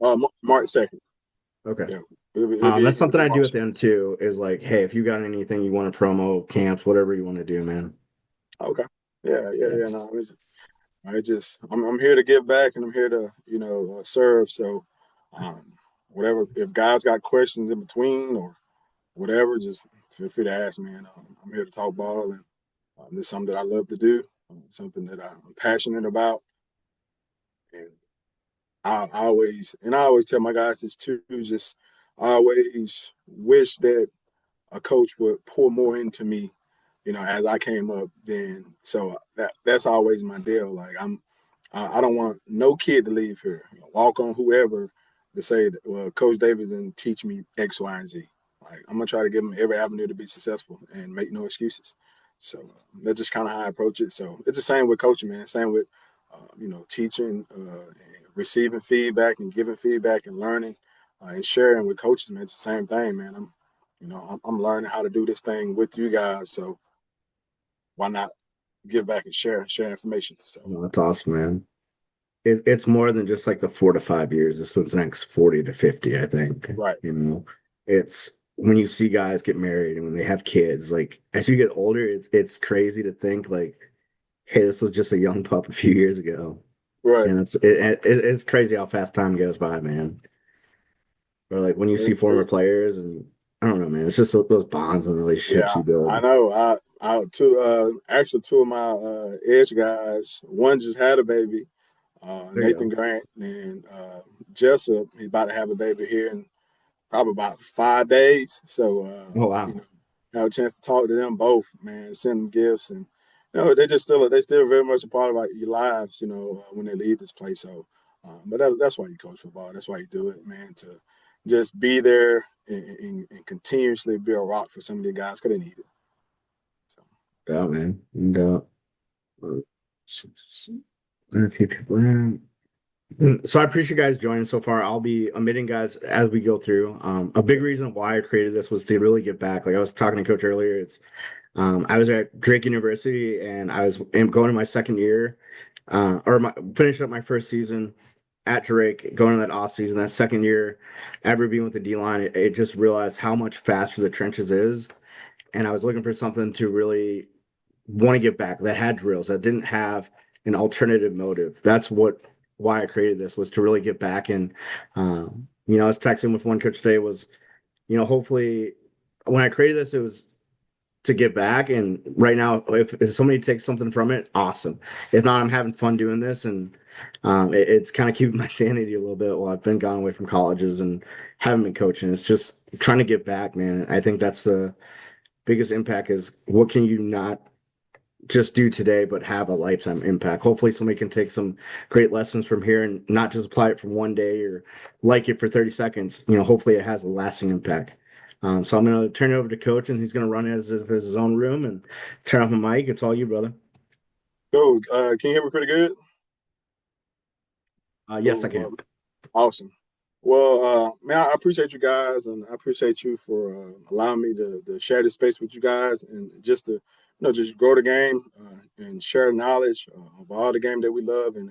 March 2nd. Okay. Yeah, it'll That's be something I do March at the 2nd. end too, is like, hey, if you got anything you want to promo, camps, whatever you want to do, man. Okay. Yeah, yeah, Yeah. yeah. No, I'm here to give back and I'm here to, serve. So, um, whatever, if guys got questions in between or whatever, just feel free to ask, man. I'm here to talk ball, and it's something that I love to do, something that I'm passionate about. And I always tell my guys this too, just I always wish that a coach would pour more into me, as I came up. Then so that's always my deal. Like I don't want no kid to leave here, walk on whoever to say, well, Coach Davis didn't teach me X, Y, and Z. Like I'm gonna try to give them every avenue to be successful and make no excuses. So that's just kind of how I approach it. So it's the same with coaching, man. Same with teaching, and receiving feedback and giving feedback and learning and sharing with coaches, man. It's the same thing, man. I'm learning how to do this thing with you guys. So why not give back and share information? So No, that's awesome, man. It's more than just like the 4 to 5 years. It's the next 40 to 50, I think. right. You know, it's when you see guys get married and when they have kids, like as you get older, it's crazy to think like, hey, this was just a young pup a few years ago. Right. And it's crazy how fast time goes by, man. Or like when you see former It's, players and I don't know, man, it's just those bonds and relationships yeah, you I build. know. Actually two of my edge guys, one just had a baby, There you Nathan go. Grant and Jessup. He's about to have a baby here in probably about 5 days. So Oh wow. have a chance to talk to them both, man, send them gifts, and they still very much a part of your lives, when they leave this place. So, but that's why you coach football. That's why you do it, man, to just be there and continuously be a rock for some of the guys because they need it. So, Yeah, man. And a few people. Yeah. So I appreciate you guys joining so far. I'll be omitting guys as we go through. A big reason why I created this was to really give back. Like I was talking to Coach earlier, it's I was at Drake University and am going to my second year, finishing up my first season at Drake, going to that off season, that second year, ever being with the D line, it just realized how much faster the trenches is, and I was looking for something to really want to give back that had drills that didn't have an alternative motive. That's what why I created this was to really give back. And I was texting with one coach today was hopefully when I created this it was to give back. And right now, if somebody takes something from it, awesome. If not, I'm having fun doing this, and it's kind of keeping my sanity a little bit while I've been gone away from colleges and haven't been coaching. It's just trying to give back, man. I think that's the biggest impact is what can you not just do today, but have a lifetime impact. Hopefully, somebody can take some great lessons from here and not just apply it from one day or like it for 30 seconds. Hopefully, it has a lasting impact. So I'm going to turn it over to Coach, and he's going to run it as if it's his own room and turn off my mic. It's all you, brother. cool. Can you hear me pretty good? Yes, I Cool. can. Awesome. Well, man, I appreciate you guys, and I appreciate you for allowing me to share this space with you guys, and just to, just grow the game and share knowledge of all the game that we love, and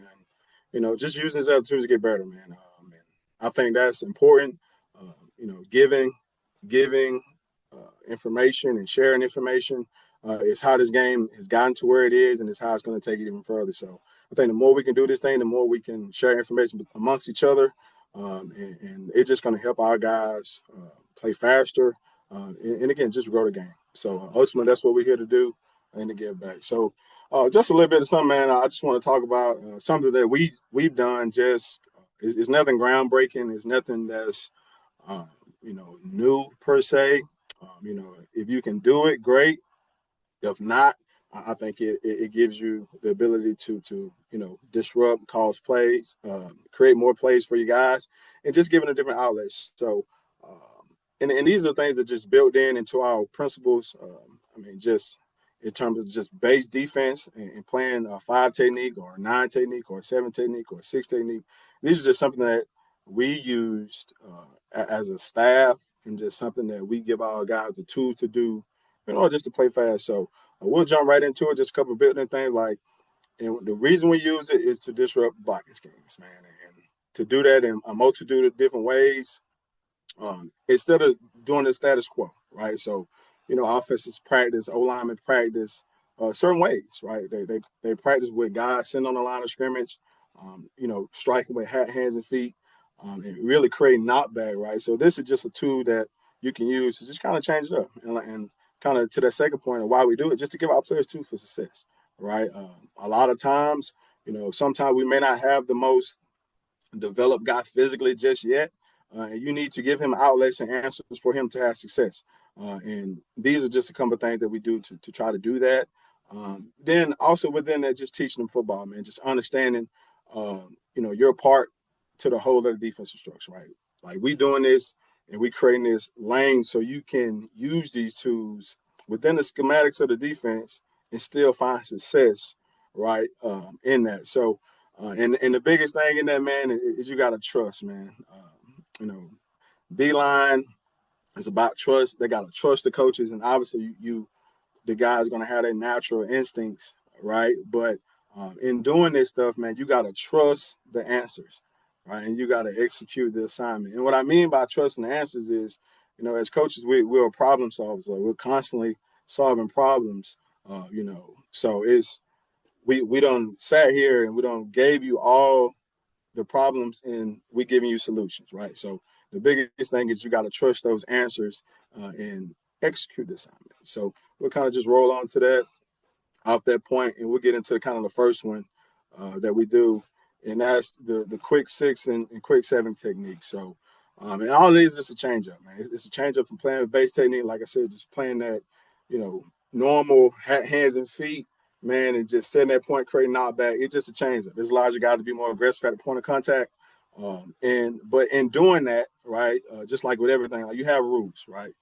just using this opportunity to get better, man. And I think that's important. Giving, giving information and sharing information is how this game has gotten to where it is, and it's how it's going to take it even further. So I think the more we can do this thing, the more we can share information amongst each other, and it's just going to help our guys play faster, and again, just grow the game. So ultimately, that's what we're here to do, and to give back. So just a little bit of something, man. I just want to talk about something that we've done. Just it's nothing groundbreaking. It's nothing that's um, new per se. If you can do it, great. If not, I think it gives you the ability to disrupt, cause plays, create more plays for you guys, and just giving a different outlets. So, and these are things that just built in into our principles. Just in terms of just base defense and playing a five technique or a nine technique or a seven technique or a six technique. These are just something that we used as a staff, and just something that we give our guys the tools to do, just to play fast. So we'll jump right into it. Just a couple of building things and the reason we use it is to disrupt blocking schemes, man. to do that in a multitude of different ways, instead of doing the status quo, right? So, offenses practice, O linemen practice certain ways, right? They practice with guys sitting on the line of scrimmage, striking with hands and feet, and really creating knockback, right? So this is just a tool that you can use to just kind of change it up, and kind of to that second point of why we do it, just to give our players tools for success, right? A lot of times, sometimes we may not have the most developed guy physically just yet. And you need to give him outlets and answers for him to have success. And these are just a couple of things that we do to try to do that. Then also within that, just teaching them football, man, just understanding, your part to the whole of the defensive structure, right? Like we doing this and we creating this lane so you can use these tools within the schematics of the defense and still find success, right, in that. So, and the biggest thing in that, man, is you got to trust, man. D line is about trust. They got to trust the coaches, and obviously, the guys going to have their natural instincts, right? But in doing this stuff, man, you got to trust the answers, right? And you got to execute the assignment. And what I mean by trusting the answers is, as coaches, we're problem solvers. Like we're constantly solving problems, So it's we don't sat here and we don't gave you all the problems and we giving you solutions, right? So the biggest thing is you got to trust those answers and execute the assignment. So we'll kind of just roll on to that off that point, and we'll get into kind of the first one that we do, and that's the quick 6 and quick 7 technique. So, and all it is a change up, man. It's a change up from playing with base technique, like I said, just playing that, normal hands and feet, man, and just setting that point, creating knockback. It's just a change up. This allows your guy to be more aggressive at the point of contact. But in doing that, right, just like with everything, like you have rules, right,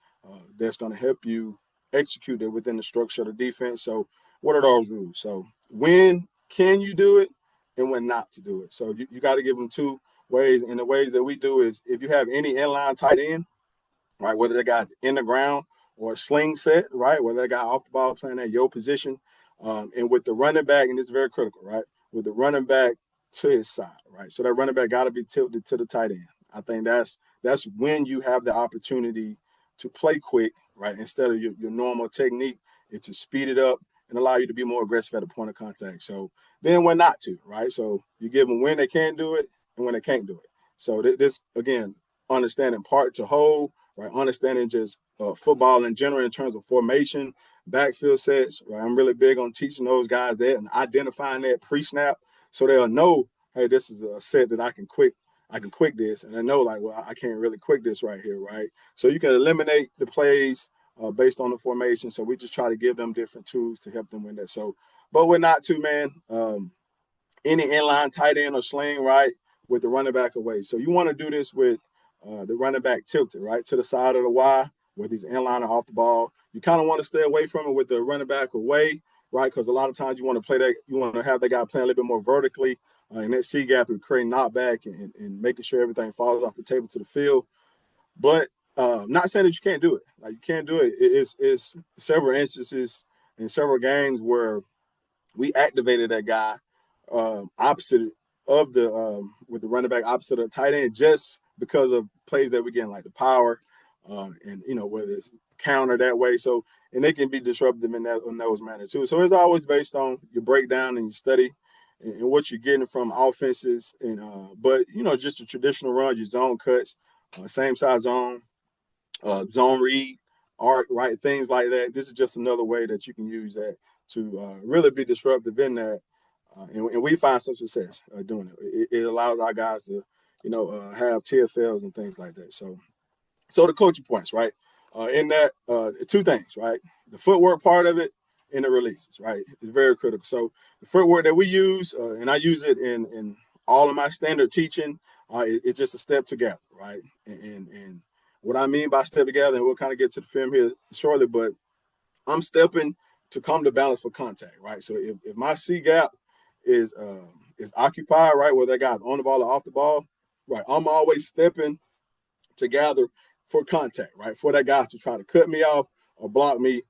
that's going to help you execute it within the structure of the defense. So what are those rules? So when can you do it and when not to do it? So you got to give them two ways. And the ways that we do is if you have any inline tight end, right, whether that guy's in the ground or a sling set, right, whether that guy off the ball playing at your position, and with the running back, and it's very critical, right, with the running back to his side, right? So that running back got to be tilted to the tight end. I think that's when you have the opportunity to play quick, right, instead of your normal technique, and to speed it up and allow you to be more aggressive at the point of contact. So then when not to, right? So you give them when they can do it and when they can't do it. So this, again, understanding part to whole, right? Understanding just football in general in terms of formation, backfield sets, right? I'm really big on teaching those guys that and identifying that pre-snap so they'll know, hey, this is a set that I can quick this. And I know, like, well, I can't really quick this right here, right? So you can eliminate the plays based on the formation. So we just try to give them different tools to help them win that. So, but we're not too, man. Any inline tight end or sling, right, with the running back away. So you want to do this with the running back tilted, right, to the side of the Y with his inliner off the ball. You kind of want to stay away from it with the running back away, right, because a lot of times you want to play that, you want to have that guy playing a little bit more vertically, and that C gap is creating knockback and making sure everything falls off the table to the field. But not saying that you can't do it. Like you can't do it. It's several instances in several games where we activated that guy opposite of the with the running back opposite of the tight end just because of plays that we're getting like the power and whether it's counter that way. So and they can be disruptive in those manners too. So it's always based on your breakdown and your study and what you're getting from offenses and but just a traditional run, your zone cuts, same size zone, zone read, arc, right, things like that. This is just another way that you can use that to really be disruptive in that. And we find some success doing it. It allows our guys to, have TFLs and things like that. So the coaching points, right? In that, two things, right? The footwork part of it and the releases, right? It's very critical. So the footwork that we use, and I use it in all of my standard teaching, it's just a step together, right? And what I mean by step together, and we'll kind of get to the film here shortly, but I'm stepping to come to balance for contact, right? So if my C gap is occupied, right, whether that guy's on the ball or off the ball, right, I'm always stepping together for contact, right, for that guy to try to cut me off or block me,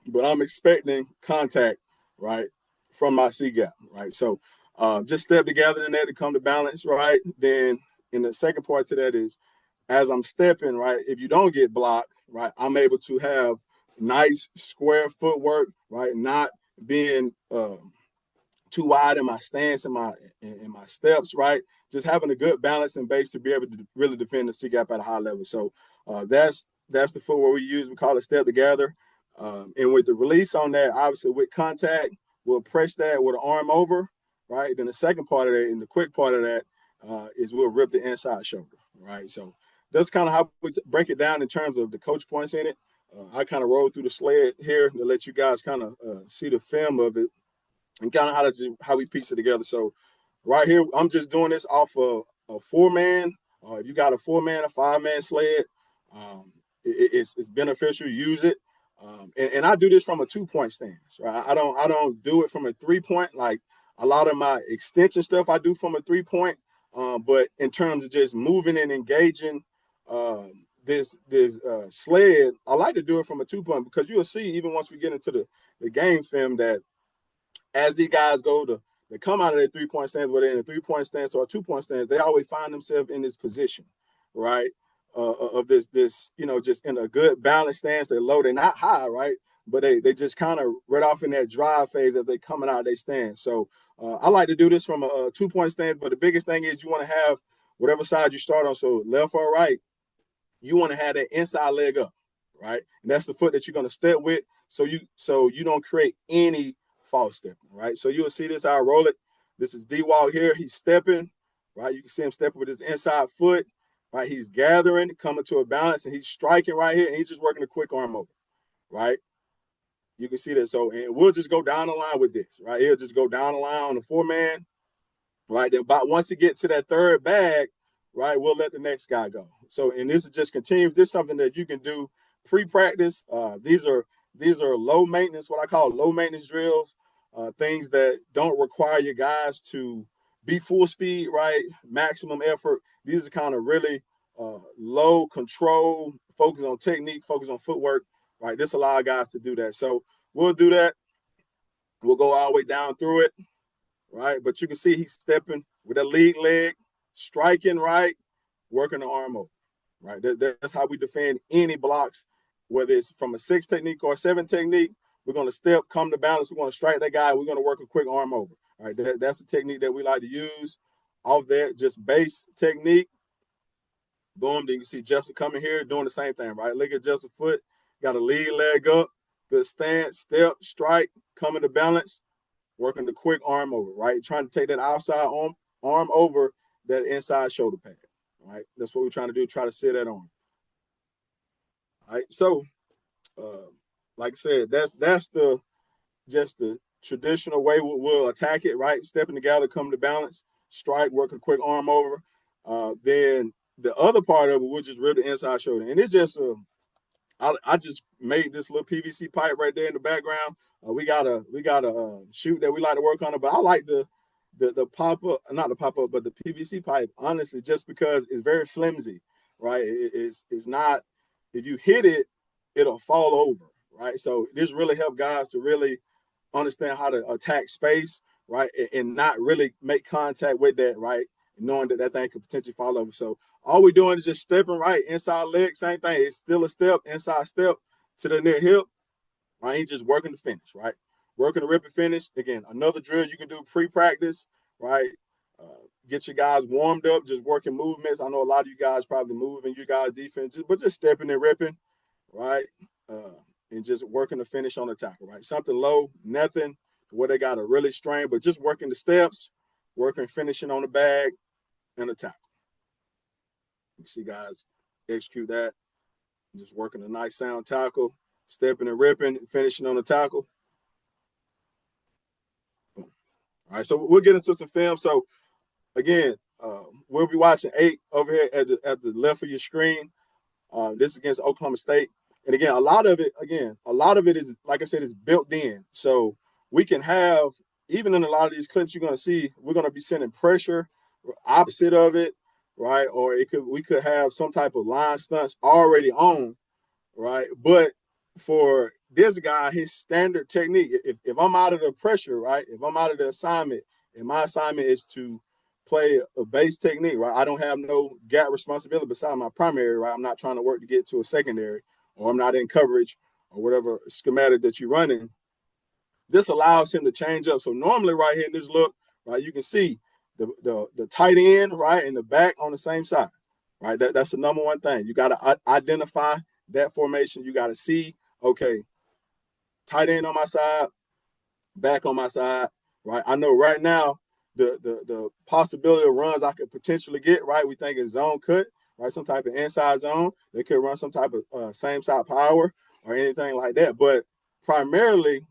but I'm expecting contact, right, from my C gap, right? So just step together in there to come to balance, right? Then and the second part to that is, as I'm stepping, right, if you don't get blocked, right, I'm able to have nice square footwork, right, not being too wide in my stance and my steps, right? Just having a good balance and base to be able to really defend the C gap at a high level. So that's the footwork we use. We call it step together. And with the release on that, obviously with contact, we'll press that with an arm over, right? Then the second part of that and the quick part of that is we'll rip the inside shoulder, right? So that's kind of how we break it down in terms of the coach points in it. I kind of rolled through the sled here to let you guys kind of see the film of it and kind of how we piece it together. So right here, I'm just doing this off of a 4-man. If you got a 4-man, a 5-man sled, it's beneficial. Use it, and I do this from a 2-point stance. Right, I don't do it from a 3-point. Like a lot of my extension stuff, I do from a 3-point. But in terms of just moving and engaging this sled, I like to do it from a 2-point because you'll see even once we get into the game film that as these guys they come out of their 3-point stance, whether in a 3-point stance or a 2-point stance, they always find themselves in this position, right? Of this, just in a good balanced stance. They're low, they're not high, right? But they just kind of right off in that drive phase as they coming out of their stance. So I like to do this from a 2-point stance, but the biggest thing is you want to have whatever side you start on, so left or right, you want to have that inside leg up, right? And that's the foot that you're going to step with, so you don't create any false stepping, right? So you'll see this how I roll it. This is D-Walk here. He's stepping, right? You can see him stepping with his inside foot, right? He's gathering, coming to a balance, and he's striking right here, and he's just working a quick arm over, right? You can see that. So, and we'll just go down the line with this, right? He'll just go down the line on the 4-man, right? Then about once he gets to that third bag, right, we'll let the next guy go. So, and this is just continue. This is something that you can do pre-practice. These are low maintenance, what I call low maintenance drills, things that don't require your guys to be full speed, right? Maximum effort. These are kind of really low control, focus on technique, focus on footwork, right? This allows guys to do that. So we'll do that. We'll go all the way down through it, right? But you can see he's stepping with a lead leg, striking right, working the arm over, right? That's how we defend any blocks, whether it's from a 6 technique or a 7 technique. We're going to step, come to balance. We're going to strike that guy. We're going to work a quick arm over, right? That's the technique that we like to use. Off that, just base technique. Boom. Then you see Justin coming here doing the same thing, right? Look at Justin's foot. Got a lead leg up, good stance, step, strike, coming to balance, working the quick arm over, right? Trying to take that outside arm over that inside shoulder pad, right? That's what we're trying to do, try to set that arm. All right, so like I said, that's the traditional way we'll attack it, right? Stepping together, come to balance, strike, work a quick arm over. Then the other part of it, we'll just rip the inside shoulder. And it's just I just made this little PVC pipe right there in the background. We got a shoot that we like to work on it, but I like the pop up, not the pop up, but the PVC pipe. Honestly, just because it's very flimsy, right? It's not, if you hit it, it'll fall over, right? So this really helped guys to really understand how to attack space, right, and not really make contact with that, right, knowing that thing could potentially fall over. So all we're doing is just stepping right, inside leg, same thing. It's still a step, inside step to the near hip, right? He's just working to finish, right? Working to rip and finish. Again, another drill you can do pre-practice, right? Get your guys warmed up, just working movements. I know a lot of you guys probably moving you guys defense, but just stepping and ripping, right? And just working to finish on the tackle, right? Something low, nothing where they got to really strain, but just working the steps, working, finishing on the bag and the tackle. You see guys execute that, just working a nice sound tackle, stepping and ripping, finishing on the tackle. Boom. All right, so we'll get into some film. So again, we'll be watching 8 over here at the left of your screen. This is against Oklahoma State. And again, a lot of it is, like I said, is built in. So we can have, even in a lot of these clips you're going to see, we're going to be sending pressure, opposite of it, right? Or we could have some type of line stunts already on, right? But for this guy, his standard technique, if I'm out of the pressure, right? If I'm out of the assignment, and my assignment is to play a base technique, right? I don't have no gap responsibility beside my primary, right? I'm not trying to work to get to a secondary, or I'm not in coverage or whatever schematic that you're running. This allows him to change up. So normally right here in this look, right, you can see the tight end, right, and the back on the same side, right? That's the number one thing. You got to identify that formation. You got to see, okay, tight end on my side, back on my side, right? I know right now the possibility of runs I could potentially get, right? We think is zone cut, right? Some type of inside zone. They could run some type of same side power or anything like that. But primarily,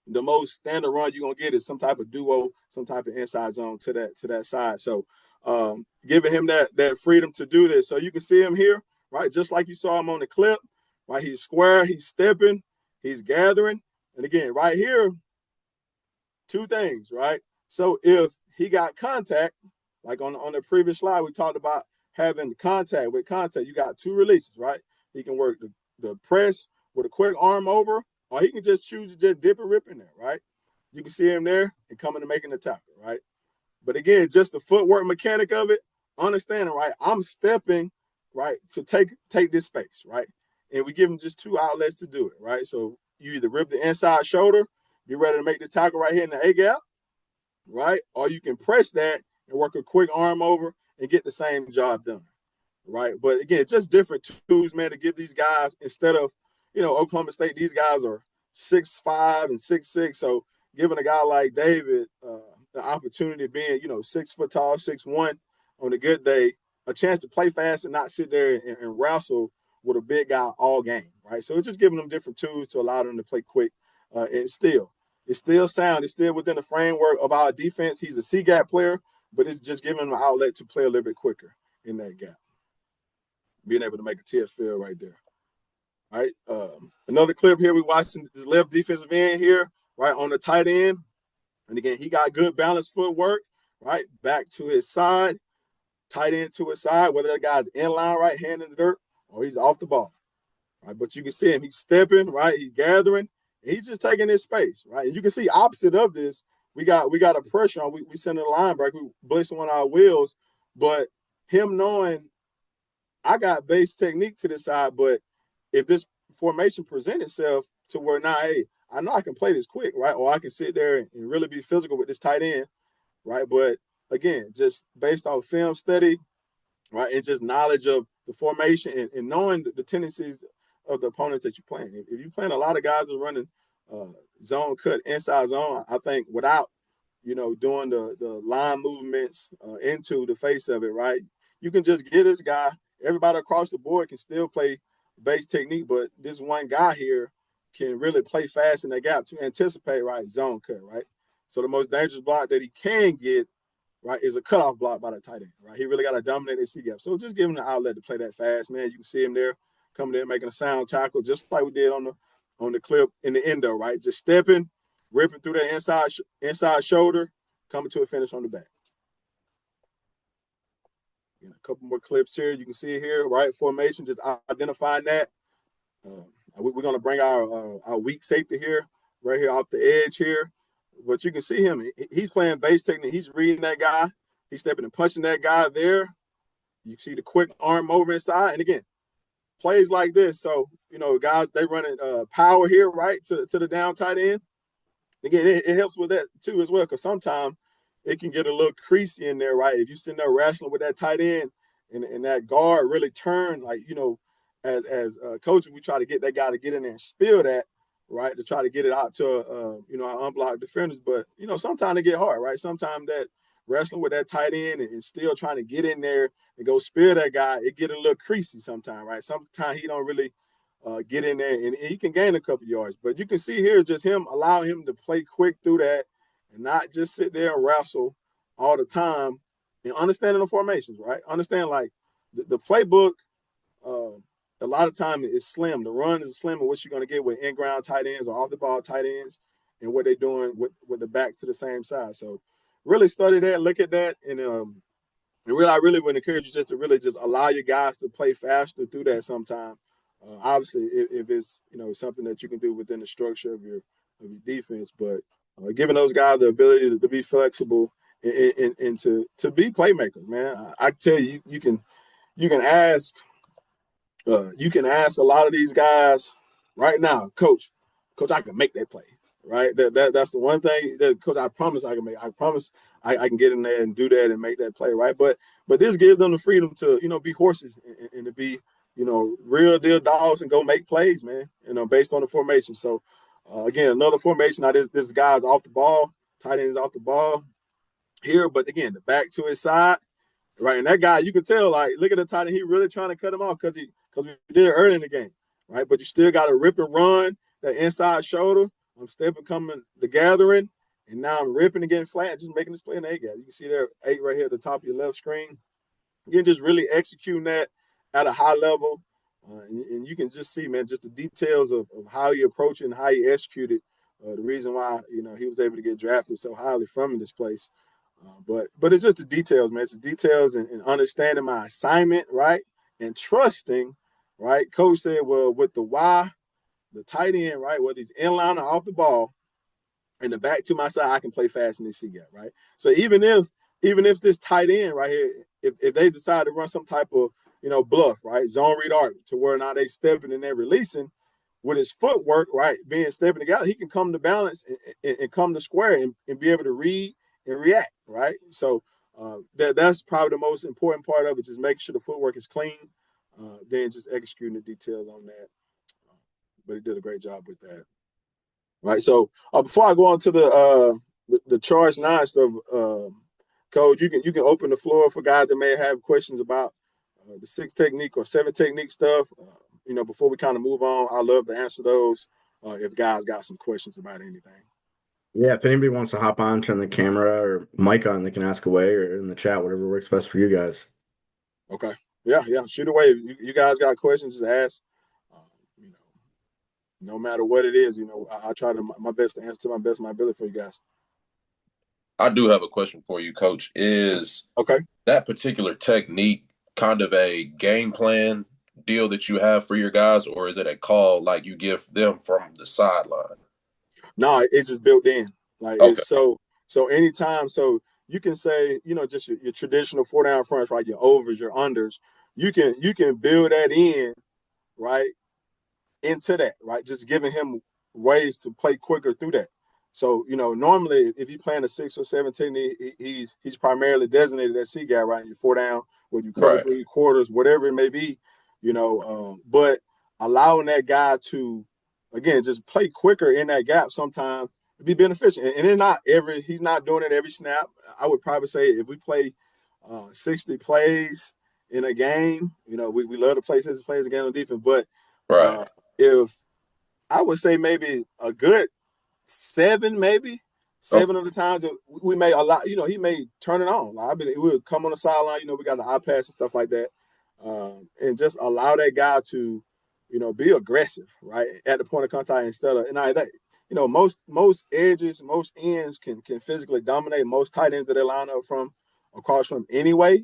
the most standard run you're gonna get is some type of duo, some type of inside zone to that side. So giving him that freedom to do this. So you can see him here, right? Just like you saw him on the clip, right? He's square, he's stepping, he's gathering. And again, right here, two things, right? So if he got contact, like on the previous slide, we talked about having contact. With contact, you got two releases, right? He can work the press with a quick arm over, or he can just choose to just dip and rip in there, right? You can see him there and coming and making the tackle, right? But again, just the footwork mechanic of it, understanding, right? I'm stepping, right, to take this space, right? And we give him just two outlets to do it, right? So you either rip the inside shoulder, be ready to make this tackle right here in the A gap, right? Or you can press that and work a quick arm over and get the same job done, right? But again, just different tools, man, to give these guys instead of, Oklahoma State, these guys are 6'5" and 6'6". So giving a guy like David the opportunity of being, 6 foot tall, 6'1" on a good day, a chance to play fast and not sit there and wrestle with a big guy all game, right? So it's just giving them different tools to allow them to play quick and it's still sound. It's still within the framework of our defense. He's a C-gap player, but it's just giving him an outlet to play a little bit quicker in that gap. Being able to make a TF field right there. All right. Another clip here. We watching this left defensive end here, right, on the tight end. And again, he got good balanced footwork, right, back to his side, tight end to his side, whether that guy's in line, right, hand in the dirt, or he's off the ball. Right. But you can see him. He's stepping, right, he's gathering. He's just taking his space, right? And you can see opposite of this, we got a pressure on. We send a line break, we blitzing one of our wheels, but him knowing I got base technique to the side, but if this formation presents itself to where now, hey, I know I can play this quick, right? Or I can sit there and really be physical with this tight end, right? But again, just based off film study, right, and just knowledge of the formation and knowing the tendencies of the opponents that you're playing. If you're playing a lot of guys that are running zone cut, inside zone, I think without, doing the line movements into the face of it, right, you can just get this guy. Everybody across the board can still play base technique, but this one guy here can really play fast in that gap to anticipate, right, zone cut, right? So the most dangerous block that he can get, right, is a cutoff block by the tight end, right? He really got to dominate his C gap. So just give him the outlet to play that fast, man. You can see him there coming in, making a sound tackle, just like we did on the clip in the endo, right? Just stepping, ripping through that inside shoulder, coming to a finish on the back. A couple more clips here. You can see here, right? Formation, just identifying that. We're going to bring our weak safety here, right here off the edge here. But you can see him. He's playing base technique. He's reading that guy. He's stepping and punching that guy there. You see the quick arm over inside. And again, plays like this. So, guys, they running power here, right, to the down tight end. Again, it helps with that too as well, because sometimes it can get a little creasy in there, right? If you're sitting there wrestling with that tight end and that guard really turn, like, as coaches, we try to get that guy to get in there and spill that, right, to try to get it out to, our unblocked defenders. But, sometimes it get hard, right? Sometimes that wrestling with that tight end and still trying to get in there and go spill that guy, it get a little creasy sometimes, right? Sometimes he don't really get in there and he can gain a couple yards. But you can see here just him allowing him to play quick through that and not just sit there and wrestle all the time and understanding the formations, right? Understand, like, the playbook a lot of time is slim. The run is slim of what you're going to get with in-ground tight ends or off-the-ball tight ends and what they're doing with the back to the same side. So really study that, look at that, and I really would encourage you just to really just allow your guys to play faster through that sometime. Obviously, if it's something that you can do within the structure of your defense, but giving those guys the ability to be flexible and to be playmakers, man. I tell you, you can ask a lot of these guys right now, coach, I can make that play, right? That's the one thing that, coach, I promise I can make. I promise I can get in there and do that and make that play, right? But this gives them the freedom to, be horses and to be, real deal dogs and go make plays, man. Based on the formation. So again, another formation. Now this guy's off the ball, tight end is off the ball here, but again, the back to his side. Right, and that guy, you can tell, like, look at the tight end. He really trying to cut him off because we did it early in the game, right? But you still got to rip and run that inside shoulder. I'm still becoming the gathering, and now I'm ripping and getting flat, just making this play in the A gap. You can see there 8 right here at the top of your left screen. You're just really executing that at a high level, and you can just see, man, just the details of how you approach it and how you execute it. The reason why he was able to get drafted so highly from this place. But it's just the details, man. It's the details and understanding my assignment, right? And trusting, right? Coach said, well, with the Y, the tight end, right? Whether he's inline or off the ball, and the back to my side, I can play fast in this C gap, right? So even if this tight end right here, if they decide to run some type of bluff, right? Zone read art to where now they stepping and they're releasing with his footwork, right? Being stepping together, he can come to balance and come to square and be able to read and react, right? So that's probably the most important part of it, just making sure the footwork is clean, then just executing the details on that. But he did a great job with that, right? So before I go on to the charge 9 stuff, Coach, you can open the floor for guys that may have questions about the 6 technique or 7 technique stuff. Before we kind of move on, I love to answer those if guys got some questions about anything. Yeah, if anybody wants to hop on, turn the camera or mic on, they can ask away or in the chat, whatever works best for you guys. Okay. Yeah. Shoot away. You guys got questions, just ask. No matter what it is, I try to my best to answer to my best of my ability for you guys. I do have a question for you, Coach. Is that particular technique kind of a game plan deal that you have for your guys, or is it a call like you give them from the sideline? No, it's just built in. Like it's so anytime. So you can say, just your traditional 4 down fronts, right? Your overs, your unders. You can build that in, right? Into that, right? Just giving him ways to play quicker through that. So, normally if you playing a 6 or 7 technique, he's primarily designated at C gap, right? Your 4 down, where you cover 3 quarters, whatever it may be, but allowing that guy to, again, just play quicker in that gap sometimes would be beneficial. And he's not doing it every snap. I would probably say if we play 60 plays in a game, we love to play 60 plays again on defense, but if I would say maybe a good 7 of the times that we may allow, he may turn it on. Like, we'll come on the sideline, we got the iPads and stuff like that, and just allow that guy to, be aggressive, right, at the point of contact instead of, most edges, most ends can physically dominate most tight ends that they line up from across from anyway,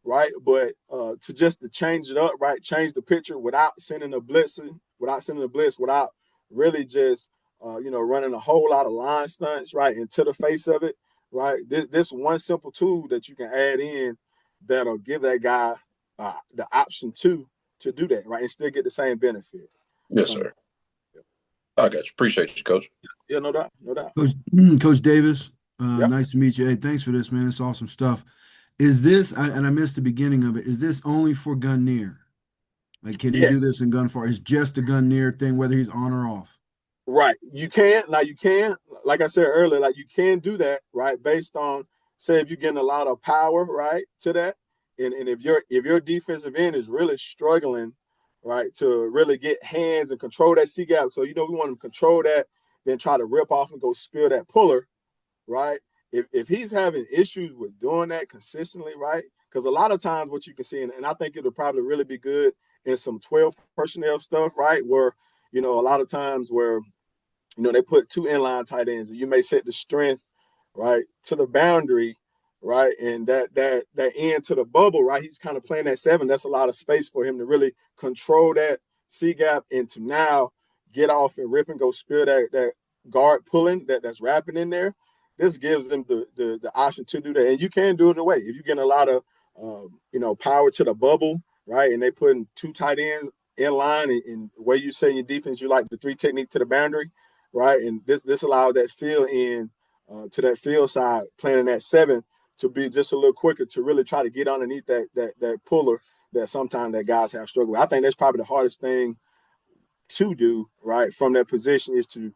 right? But to change it up, right, change the picture without sending a blitz, without really just running a whole lot of line stunts, right, into the face of it, right? This one simple tool that you can add in that'll give that guy the option to do that, right, and still get the same benefit. Yes, sir. I got you. Appreciate you, Coach. Yeah, no doubt. Coach Davis, nice to meet you. Hey, thanks for this, man. It's awesome stuff. Is this, and I missed the beginning of it, is this only for gun near? Like, can he do this in gun far? It's just a gun near thing, whether he's on or off. Right. You can, like I said earlier, like you can do that, right, based on, say, if you're getting a lot of power, right, to that. And if your defensive end is really struggling, right, to really get hands and control that C gap. So, we want to control that, then try to rip off and go spill that puller, right? If he's having issues with doing that consistently, right? Because a lot of times what you can see, and I think it'll probably really be good in some 12 personnel stuff, right? Where, a lot of times where, they put 2 inline tight ends and you may set the strength, right, to the boundary, right? And that end to the bubble, right? He's kind of playing that 7. That's a lot of space for him to really control that C gap and to now get off and rip and go spill that guard pulling that's wrapping in there. this gives them the option to do that. And you can do it away. If you're getting a lot of, power to the bubble, right, and they putting 2 tight ends in line, and the way you say your defense, you like the 3 technique to the boundary, right? And this allows that field in to that field side, playing in that 7 to be just a little quicker to really try to get underneath that puller that sometimes that guys have struggled with. I think that's probably the hardest thing to do, right, from that position is to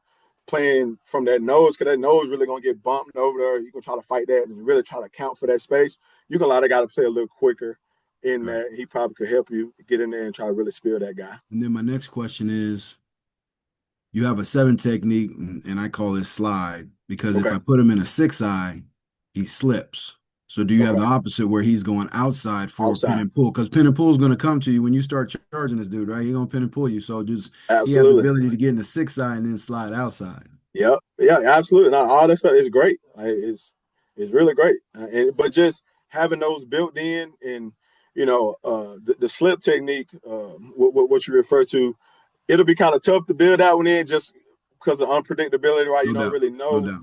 playing from that nose, because that nose really going to get bumped over there. You're going to try to fight that and really try to account for that space. You can allow that guy to play a little quicker in that. He probably could help you get in there and try to really spill that guy. And then my next question is, you have a 7 technique, and I call it slide, because if I put him in a 6-eye, he slips. So do you have the opposite where he's going outside for pin and pull? Because pin and pull is going to come to you when you start charging this dude, right? He's going to pin and pull you. So just he has the ability to get in the 6-eye and then slide outside. Yep. Yeah, absolutely. Now, all that stuff is great. It's really great. But just having those built in and, the slip technique, what you refer to, it'll be kind of tough to build that one in just because of unpredictability, right? You don't really know. No doubt.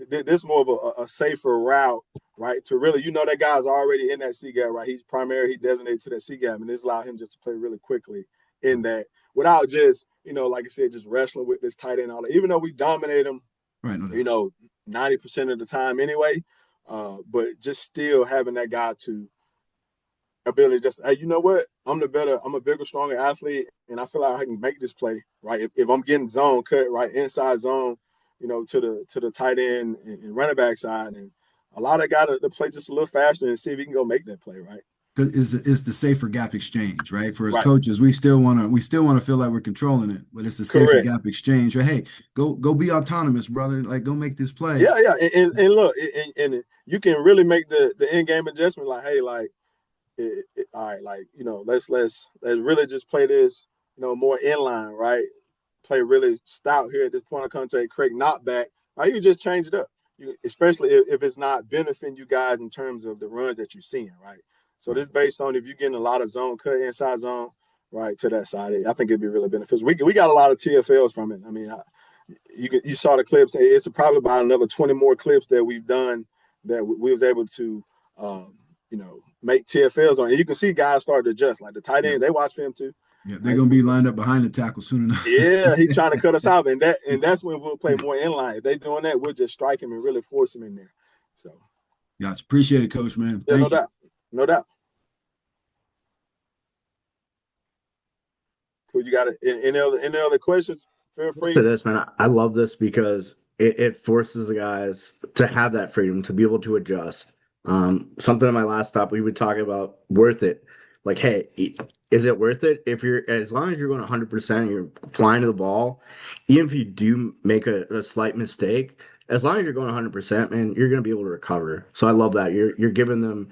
This is more of a safer route, right? To really, that guy's already in that C gap, right? He's primary, he designated to that C gap, and this allowed him just to play really quickly in that without just, like I said, just wrestling with this tight end all that. Even though we dominate him, right? No 90% of the time anyway, but just still having that guy to ability just, hey, you know what? I'm a bigger, stronger athlete, and I feel like I can make this play, right? If I'm getting zone cut, right, inside zone, to the tight end and running back side, and allow that guy to play just a little faster and see if he can go make that play, right? Because it's the safer gap exchange, right? For as coaches, we still want to feel like we're controlling it, but it's a safer gap exchange. Right? Hey, go be autonomous, brother. Like, go make this play. Yeah, and look, and you can really make the end game adjustment. Like, hey, like, all right, like, let's really just play this, more inline, right? Play really stout here at this point of contact, create knockback. Right? You just change it up, especially if it's not benefiting you guys in terms of the runs that you're seeing, right? So this based on if you're getting a lot of zone cut inside zone, right, to that side, I think it'd be really beneficial. We got a lot of TFLs from it. I mean, you saw the clips. It's probably about another 20 more clips that we've done that we was able to, make TFLs on. And you can see guys start to adjust. Like the tight end, they watch film too. Yeah, they're gonna be lined up behind the tackle soon enough. Yeah, he's trying to cut us out, and that's when we'll play more inline. If they doing that, we'll just strike him and really force him in there. So, yes, appreciate it, Coach, man. Yeah, no doubt. Cool. You got it. Any other questions? Feel free. For this, man, I love this because it forces the guys to have that freedom to be able to adjust. Something in my last stop, we would talk about worth it. Like, hey, is it worth it? As long as you're going 100%, you're flying to the ball, even if you do make a slight mistake, as long as you're going 100%, man, you're going to be able to recover. So I love that. You're giving them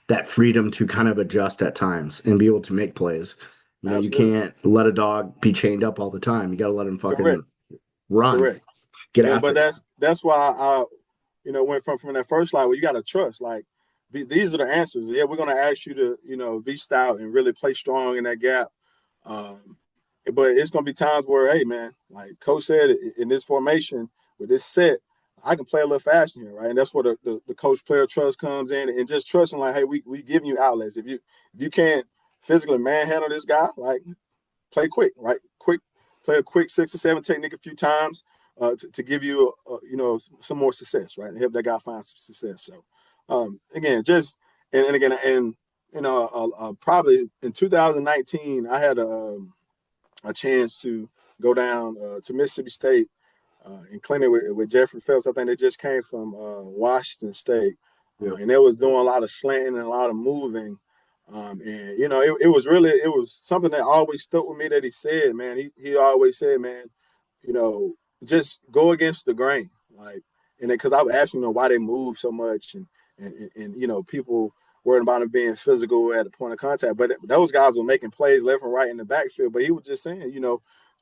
that freedom to kind of adjust at times and be able to make plays. You can't let a dog be chained up all the time. You got to let him fucking run. Correct. Get after but that's why I, went from that first slide where you got to trust. Like, these are the answers. Yeah, we're going to ask you to, be stout and really play strong in that gap. But it's going to be times where, hey, man, like Coach said, in this formation with this set, I can play a little faster here, right? And that's where the coach-player trust comes in, and just trusting, like, hey, we giving you outlets. If you can't physically manhandle this guy, like, play quick, right? Play a quick 6 or 7 technique a few times to give you, some more success, right? And help that guy find some success. So, again, just probably in 2019, I had a chance to go down to Mississippi State and clinic with Jeffrey Phelps. I think they just came from Washington State, and they was doing a lot of slanting and a lot of moving. It was something that always stuck with me that he said, man. He always said, man, just go against the grain, like, and because I was asking why they move so much and people worrying about him being physical at the point of contact. But those guys were making plays left and right in the backfield. But he was just saying,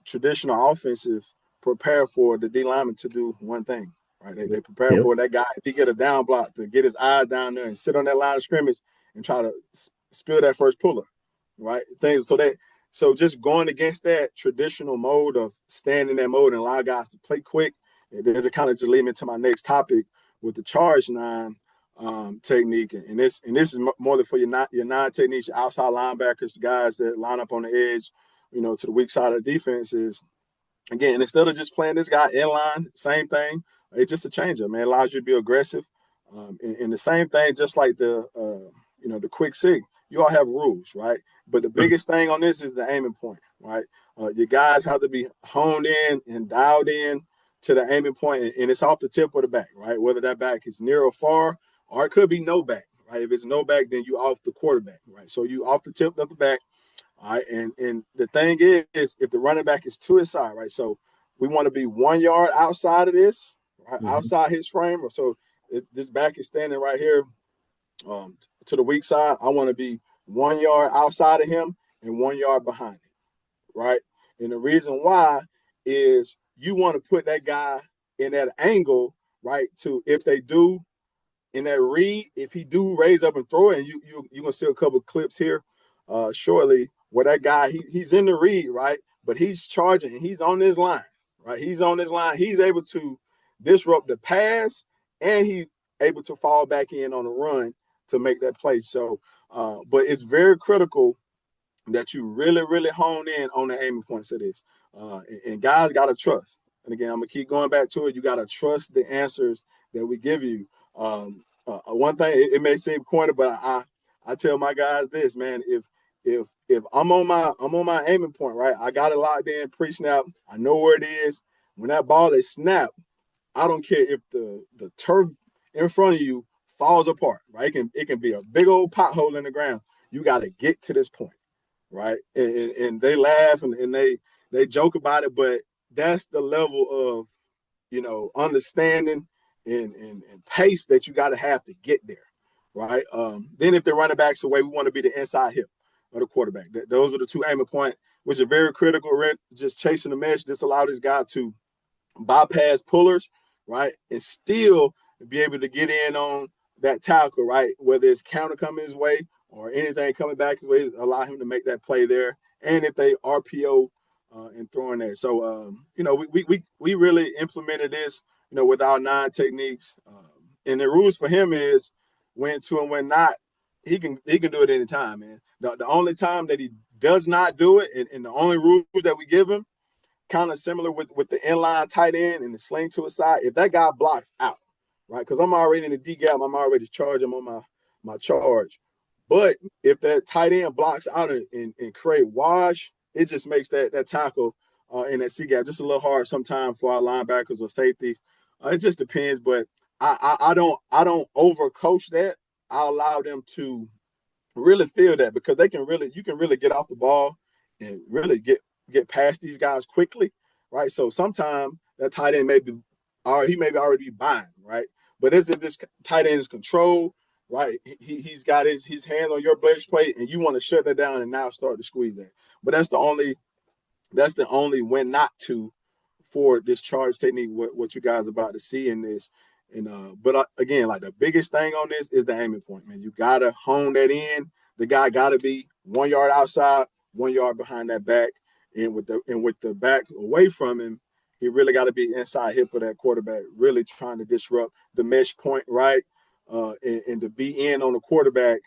traditional offensive prepare for the D lineman to do one thing, right? They prepare for that guy, if he get a down block, to get his eyes down there and sit on that line of scrimmage and try to spill that first puller, right? So just going against that traditional mode of staying in that mode and allow guys to play quick. And then it kind of just lead me to my next topic, with the charge 9 technique, and this is more than for your 9 techniques, your outside linebackers, the guys that line up on the edge, to the weak side of the defense is, again, instead of just playing this guy in line, same thing. It's just a change-up, man. It allows you to be aggressive. And the same thing, just like the quick sig, you all have rules, right? But the biggest thing on this is the aiming point, right? Your guys have to be honed in and dialed in to the aiming point, and it's off the tip of the back, right? Whether that back is near or far, or it could be no back, right? If it's no back, then you off the quarterback, right? So you off the tip of the back, all right? And the thing is, if the running back is to his side, right? So we want to be 1 yard outside of this, right? Mm-hmm. Outside his frame, or so this back is standing right here to the weak side. I want to be 1 yard outside of him and 1 yard behind him, right? And the reason why is you want to put that guy in that angle, right? To if they do in that read, if he do raise up and throw it, and you're gonna see a couple of clips here shortly where that guy he's in the read, right? But he's charging and he's on this line, right? He's on this line. He's able to disrupt the pass, and he able to fall back in on the run to make that play. So, but it's very critical that you really, really hone in on the aiming points of this. And guys got to trust. And again, I'm going to keep going back to it. You got to trust the answers that we give you. One thing, it may seem corny, but I tell my guys this, man, if I'm on my aiming point, right, I got it locked in pre-snap. I know where it is. When that ball is snapped, I don't care if the turf in front of you falls apart, right? It can be a big old pothole in the ground. You got to get to this point, right? And they laugh and they joke about it, but that's the level of, understanding and pace that you got to have to get there, right? Then if the running back's away, we want to be the inside hip of the quarterback. Those are the two aiming points, which are very critical. Just chasing the mesh. This allowed this guy to bypass pullers, right, and still be able to get in on that tackle, right, whether it's counter coming his way or anything coming back his way, allow him to make that play there. And if they RPO and throwing there. So, we really implemented this, with our 9 techniques. And the rules for him is when to and when not. He can do it anytime, man. The only time that he does not do it, and the only rules that we give him, kind of similar with the inline tight end and the sling to his side, if that guy blocks out, right? Because I'm already in the D gap, I'm already charging on my charge. But if that tight end blocks out and create wash, it just makes that tackle in that C gap just a little hard sometimes for our linebackers or safeties. It just depends, but I don't overcoach that. I allow them to really feel that, because you can really get off the ball and really get past these guys quickly, right? So sometimes that tight end may be already be buying, right? But as if this tight end is controlled, right? He's got his hand on your blade plate, and you want to shut that down and now start to squeeze that. But that's the only when not to for this charge technique. What you guys are about to see in this. And but again, like the biggest thing on this is the aiming point, man. You gotta hone that in. The guy gotta be 1 yard outside, 1 yard behind that back, and with the back away from him, he really got to be inside hip of that quarterback, really trying to disrupt the mesh point, right, and to be in on the quarterback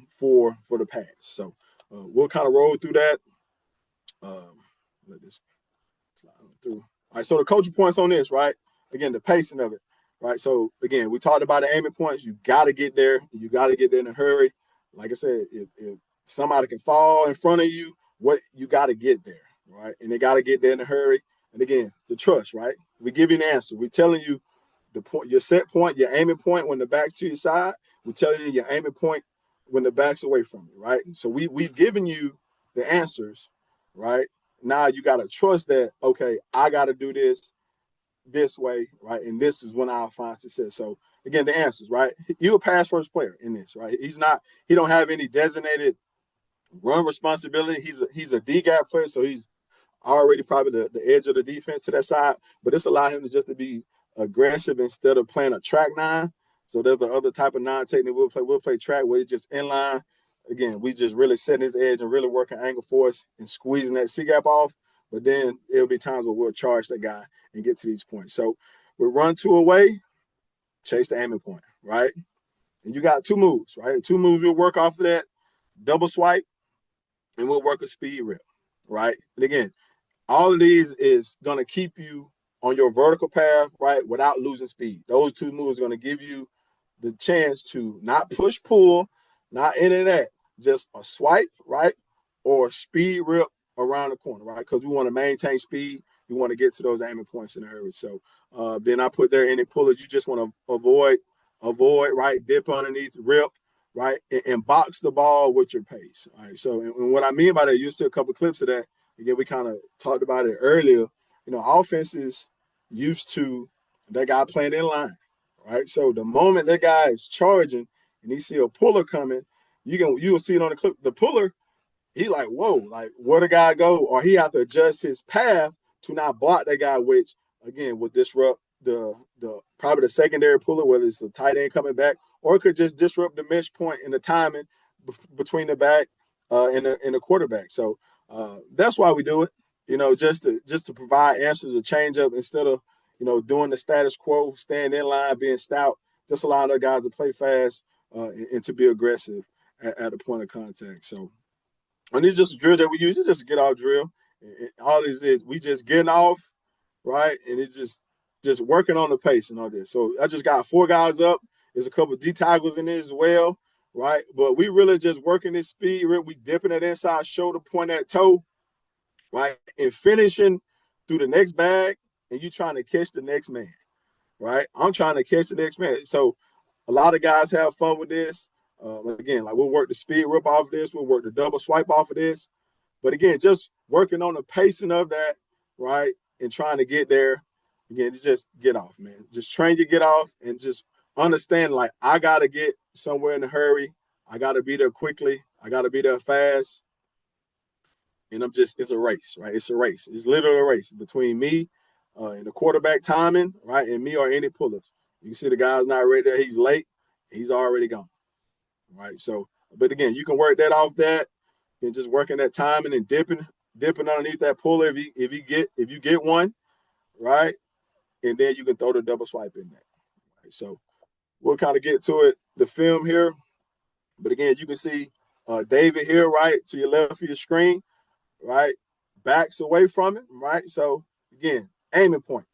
for the pass. So we'll kind of roll through that. Let this slide through. All right, so the coaching points on this, right? Again, the pacing of it. Right. So again, we talked about the aiming points. You got to get there. You got to get there in a hurry. Like I said, if somebody can fall in front of you, you got to get there. Right. And they got to get there in a hurry. And again, the trust, right? We give you an answer. We're telling you the point, your set point, your aiming point when the back's to your side. We're telling you your aiming point when the back's away from you. Right. So we've given you the answers. Right. Now you got to trust that, okay, I got to do this way, right? And this is when I'll find success. So again, the answers, right? You're a pass first player in this, right? He don't have any designated run responsibility. He's a D gap player, so he's already probably the edge of the defense to that side. But this allows him to be aggressive instead of playing a track 9. So there's the other type of 9 technique we'll play track where it's just inline. Again, we just really setting his edge and really working angle for us and squeezing that C gap off. But then there'll be times where we'll charge that guy and get to these points. So we run 2 away. chase the aiming point, right? And you got 2 moves, right? 2 moves will work off of that double swipe, and we'll work a speed rip, right? And again, all of these is going to keep you on your vertical path, right, without losing speed. Those 2 moves are going to give you the chance to not push pull, not any of that, just a swipe, right, or speed rip around the corner, right? Because we want to maintain speed. We want to get to those aiming points in a hurry. So then I put there any pullers you just want to avoid, right, dip underneath, rip, right, and box the ball with your pace. All right. So and what I mean by that, you'll see a couple of clips of that. Again, we kind of talked about it earlier. You know, offenses used to that guy playing in line, right? So the moment that guy is charging and he see a puller coming, you will see it on the clip. The puller, he like, whoa, like where the guy go, or he have to adjust his path to not block that guy, which again would disrupt the probably the secondary puller, whether it's a tight end coming back, or it could just disrupt the mesh point and the timing between the back and the quarterback. So that's why we do it, you know, just to provide answers to change up instead of, you know, doing the status quo, staying in line, being stout, just allowing our guys to play fast and to be aggressive at the point of contact. So, and it's just a drill that we use. It's just a get off drill. All this is we just getting off, right? And it's just working on the pace and all this. So I just got 4 guys up. There's a couple of D tackles in there as well, right? But we really just working this speed. We dipping that inside shoulder, point that toe, right? And finishing through the next bag, and you trying to catch the next man, right? I'm trying to catch the next man. So a lot of guys have fun with this. Again, like we'll work the speed rip off of this. We'll work the double swipe off of this. But again, just working on the pacing of that, right? And trying to get there. Again, just get off, man. Just train to get off and just understand, like, I got to get somewhere in a hurry. I got to be there quickly. I got to be there fast. And it's a race, right? It's a race. It's literally a race between me and the quarterback timing, right? And me or any pullers. You can see the guy's not ready there. He's late. He's already gone, right? So, but again, you can work that off that and just working that timing and dipping underneath that puller if you get one, right? And then you can throw the double swipe in there. Right? So we'll kind of get to it, the film here. But again, you can see David here, right, to your left of your screen, right? Backs away from it, right? So again, aiming point,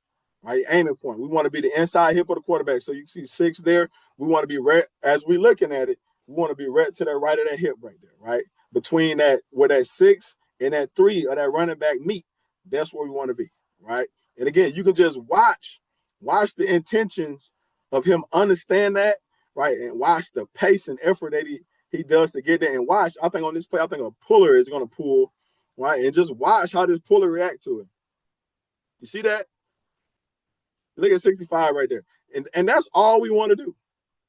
right? Aiming point. We want to be the inside hip of the quarterback. So you can see 6 there. We want to be right as we're looking at it. We want to be right to the right of that hip right there, right? Between that, where that 6 and that 3 or that running back meet, that's where we want to be, right? And again, you can just watch the intentions of him understand that, right? And watch the pace and effort that he does to get there. And watch, I think on this play, I think a puller is going to pull, right? And just watch how this puller react to it. You see that? Look at 65 right there. And that's all we want to do,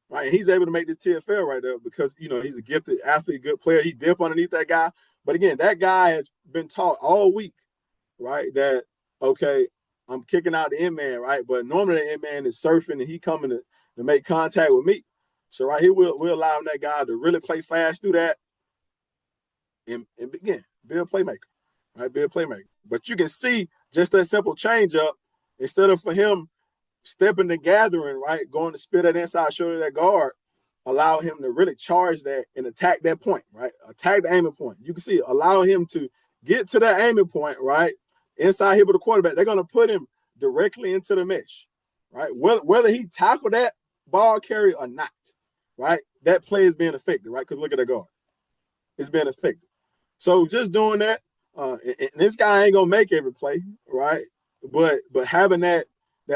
right? And he's able to make this TFL right there because, you know, he's a gifted athlete, good player. He dip underneath that guy. But again, that guy has been taught all week, right, that, okay, I'm kicking out the end man, right? But normally the end man is surfing and he coming to make contact with me. So right here, we'll allow that guy to really play fast through that and again, be a playmaker, right? Be a playmaker. But you can see just that simple change up, instead of for him stepping the gathering, right, going to spit that inside shoulder that guard, allow him to really charge that and attack that point, right? Attack the aiming point. You can see, allow him to get to that aiming point, right? Inside hip of the quarterback. They're going to put him directly into the mesh, right? Whether he tackled that ball carrier or not, right? That play is being affected, right? Because look at the guard. It's being affected. So just doing that, and this guy ain't going to make every play, right? But having that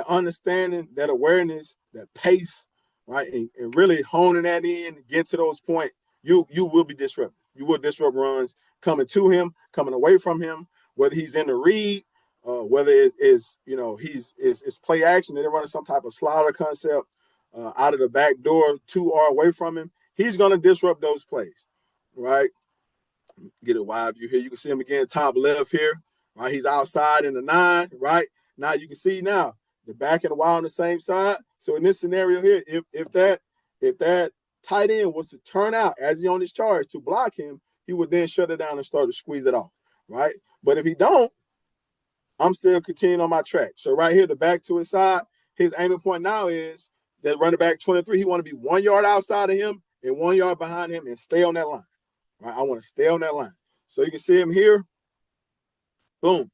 understanding, that awareness, that pace, right, and really honing that in, get to those points, you will be disrupted. You will disrupt runs coming to him, coming away from him, whether he's in the read, whether it's you know, it's play action, they're running some type of slider concept out of the back door to or away from him. He's going to disrupt those plays, right? Get a wide view here. You can see him again, top left here, right? He's outside in the 9, right? Now you can see now the back and the wide on the same side. So in this scenario here, if that tight end was to turn out as he on his charge to block him, he would then shut it down and start to squeeze it off, right? But if he don't, I'm still continuing on my track. So right here, the back to his side, his aiming point now is that running back 23, he want to be 1 yard outside of him and 1 yard behind him and stay on that line. Right? I want to stay on that line. So you can see him here. Boom.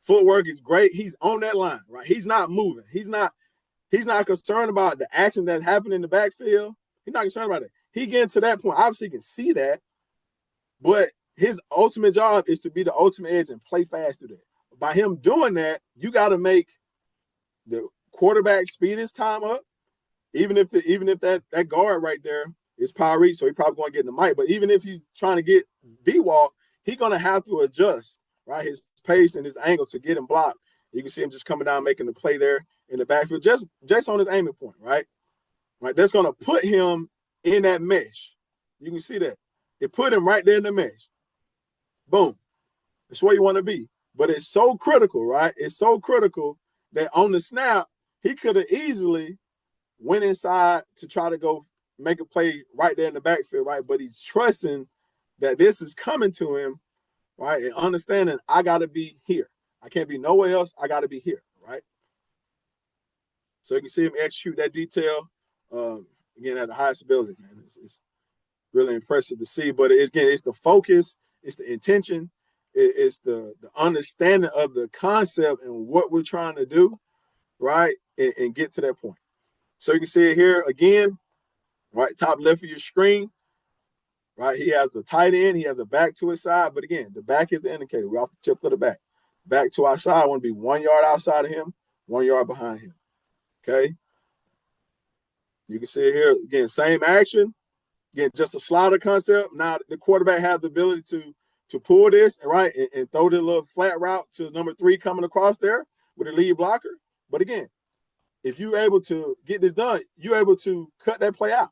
Footwork is great. He's on that line, right? He's not moving. He's not concerned about the action that's happening in the backfield. He's not concerned about it. He getting to that point. Obviously, he can see that, but his ultimate job is to be the ultimate edge and play fast through that. By him doing that, you got to make the quarterback speed his time up. Even if that guard right there is power reach, so he probably going to get in the mic. But even if he's trying to get D-walk, he's going to have to adjust, right, his pace and his angle to get him blocked. You can see him just coming down, making the play there in the backfield, just on his aiming point, right? Right, that's going to put him in that mesh. You can see that. It put him right there in the mesh. Boom. That's where you want to be. But it's so critical, right? It's so critical that on the snap, he could have easily went inside to try to go make a play right there in the backfield, right? But he's trusting that this is coming to him, right? And understanding I got to be here. I can't be nowhere else. I got to be here, right? So you can see him execute that detail, again, at the highest ability, man. It's really impressive to see. But again, it's the focus, it's the intention, it's the understanding of the concept and what we're trying to do, right? And get to that point. So you can see it here again, right? Top left of your screen, right? He has the tight end. He has a back to his side. But again, the back is the indicator. We're off the tip of the back. Back to our side. I want to be 1 yard outside of him, 1 yard behind him. Okay? You can see it here. Again, same action. Again, just a slider concept. Now the quarterback has the ability to pull this, right, and throw the little flat route to number 3 coming across there with a lead blocker. But again, if you're able to get this done, you're able to cut that play out.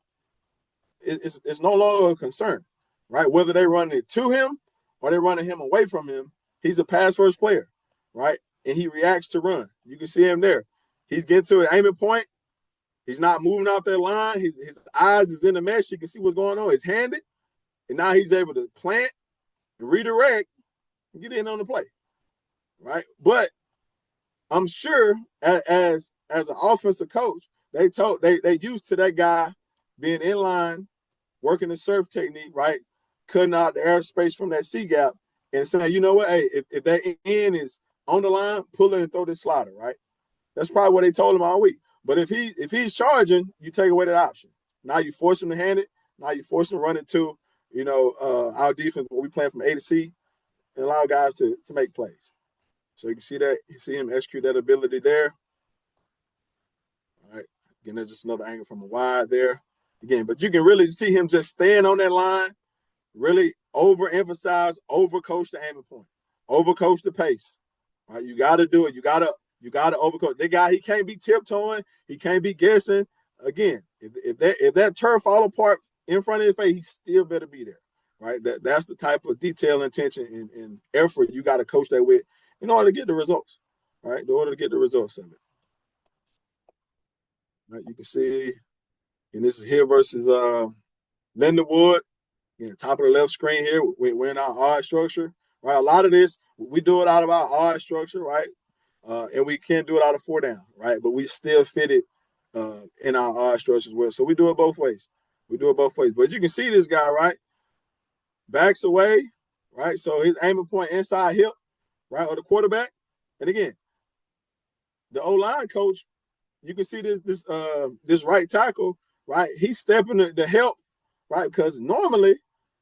It's no longer a concern, right? Whether they run it to him or they're running him away from him, he's a pass-first player, right? And he reacts to run. You can see him there. He's getting to an aiming point. He's not moving off that line. His eyes is in the mesh. You can see what's going on. It's handed. And now he's able to plant and redirect and get in on the play, right? But I'm sure as an offensive coach, they used to that guy being in line, working the surf technique, right? Cutting out the airspace from that C gap and saying, you know what, hey, if that end is on the line, pull it and throw this slider, right? That's probably what they told him all week. But if he's charging, you take away that option. Now you force him to hand it. Now you force him to run it to, our defense where we playing from A to C and allow guys to make plays. So you can see that. You see him execute that ability there. All right. Again, there's just another angle from a wide there. Again, but you can really see him just staying on that line, really overemphasize, overcoach the aiming point, overcoach the pace. Right? You got to do it. You got to overcoach. That guy, he can't be tiptoeing. He can't be guessing. Again, if that turf fall apart in front of his face, he still better be there. Right? That's the type of detail, intention, and effort you got to coach that with in order to get the results. Right? In order to get the results of it. Right? You can see, and this is here versus Lindenwood. Top of the left screen here, we're in our odd structure. Right? A lot of this, we do it out of our odd structure, right? And we can't do it out of 4 down, right? But we still fit it in our odd structure as well. So we do it both ways. But you can see this guy, right? Backs away, right? So his aiming point inside hip, right, or the quarterback. And again, the O-line coach, you can see this right tackle, right? He's stepping to help, right? Because normally,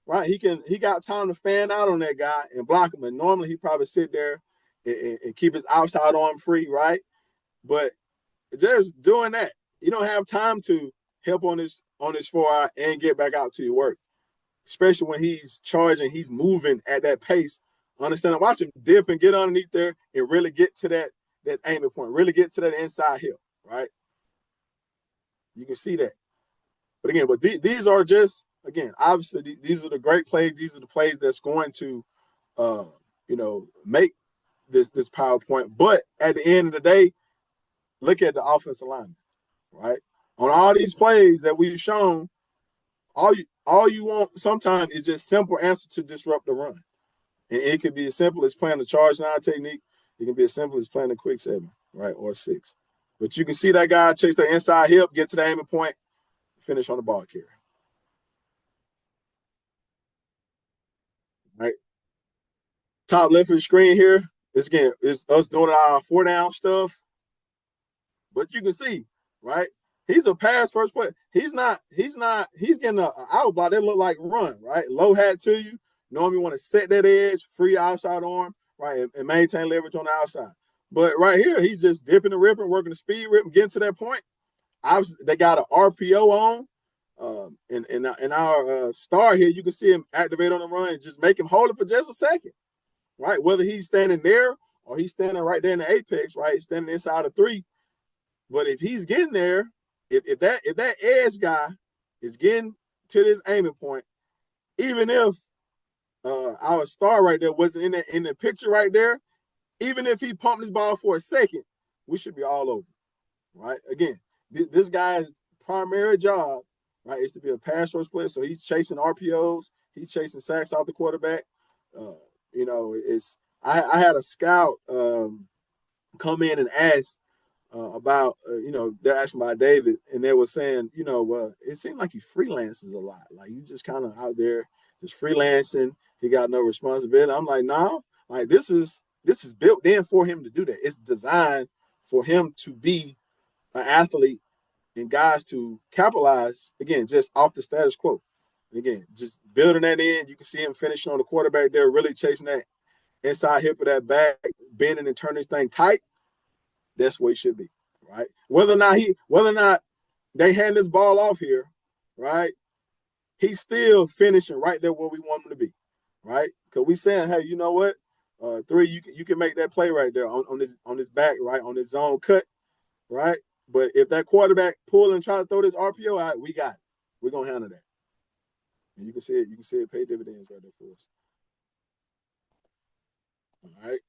right, he got time to fan out on that guy and block him. And normally he probably sit there and keep his outside arm free, right? But just doing that, you don't have time to help on this 4 and get back out to your work, especially when he's charging, he's moving at that pace. Understand? Watch him dip and get underneath there and really get to that aiming point, really get to that inside hip, right? You can see that. But again, these are just, again, obviously these are the great plays. These are the plays that's going to, make this PowerPoint. But at the end of the day, look at the offensive line, right? On all these plays that we've shown, all you want sometimes is just simple answer to disrupt the run. And it could be as simple as playing the charge 9 technique. It can be as simple as playing a quick 7, right, or 6. But you can see that guy chase the inside hip, get to the aiming point, finish on the ball carrier. All right. Top left of the screen here. This again is us doing our 4-down stuff. But you can see, right? He's a pass first play. He's getting an out block that look like run, right? Low hat to you. Normally want to set that edge, free outside arm, right? And maintain leverage on the outside. But right here, he's just dipping and ripping, working the speed rip, getting to that point. Obviously, they got an RPO on. In our star here, you can see him activate on the run, just make him hold it for just a second, right? Whether he's standing there or he's standing right there in the apex, right? Standing inside of 3. But if he's getting there, if that edge guy is getting to this aiming point, even if our star right there wasn't in the picture right there, even if he pumped his ball for a second, we should be all over, right? Again, this guy's primary job, right, is to be a pass rush player. So he's chasing RPOs, he's chasing sacks off the quarterback. I had a scout come in and ask about, they're asking about David, and they were saying, it seemed like he freelances a lot. Like, you just kind of out there just freelancing. He got no responsibility. I'm like, no, like this is built in for him to do that. It's designed for him to be an athlete and guys to capitalize, again, just off the status quo. And again, just building that in. You can see him finishing on the quarterback there, really chasing that inside hip of that back, bending and turning this thing tight. That's where he should be, right? Whether or not they hand this ball off here, right? He's still finishing right there where we want him to be, right? Because we saying, hey, you know what? 3, you can make that play right there on this back, right? On this zone cut, right? But if that quarterback pull and try to throw this RPO out, we got it. We're gonna handle that. And you can see it pay dividends right there for us. All right.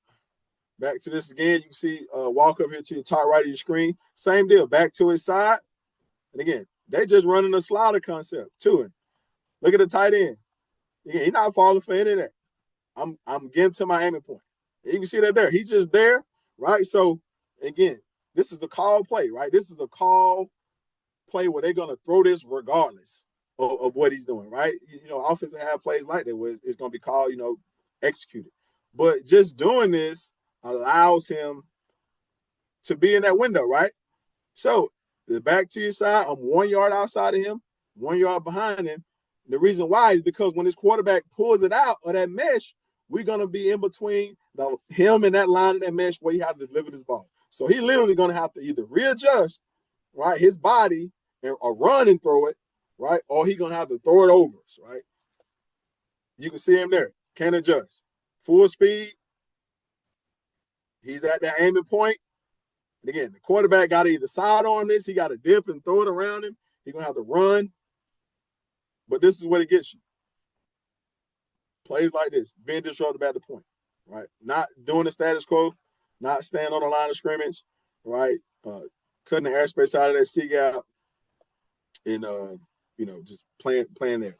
Back to this again. You can see walk up here to your top right of your screen. Same deal. Back to his side. And again, they just running a slider concept to him. Look at the tight end. Again, he's not falling for any of that. I'm getting to my aiming point. And you can see that there. He's just there, right? So again, this is the call play, right? This is a call play where they're gonna throw this regardless of what he's doing, right? Offensive have plays like that where it's gonna be called, executed. But just doing this allows him to be in that window, right? So the back to your side, I'm 1 yard outside of him, 1 yard behind him. The reason why is because when his quarterback pulls it out of that mesh, we're going to be in between him and that line of that mesh where he has to deliver this ball. So he literally going to have to either readjust, right, his body or run and throw it, right, or he's going to have to throw it over us, right? You can see him there. Can't adjust. Full speed. He's at that aiming point. And again, the quarterback got to either sidearm this, he got to dip and throw it around him. He's going to have to run. But this is what it gets you. Plays like this, being disruptive at the point, right? Not doing the status quo, not staying on the line of scrimmage, right? Cutting the airspace out of that C gap and, just playing there.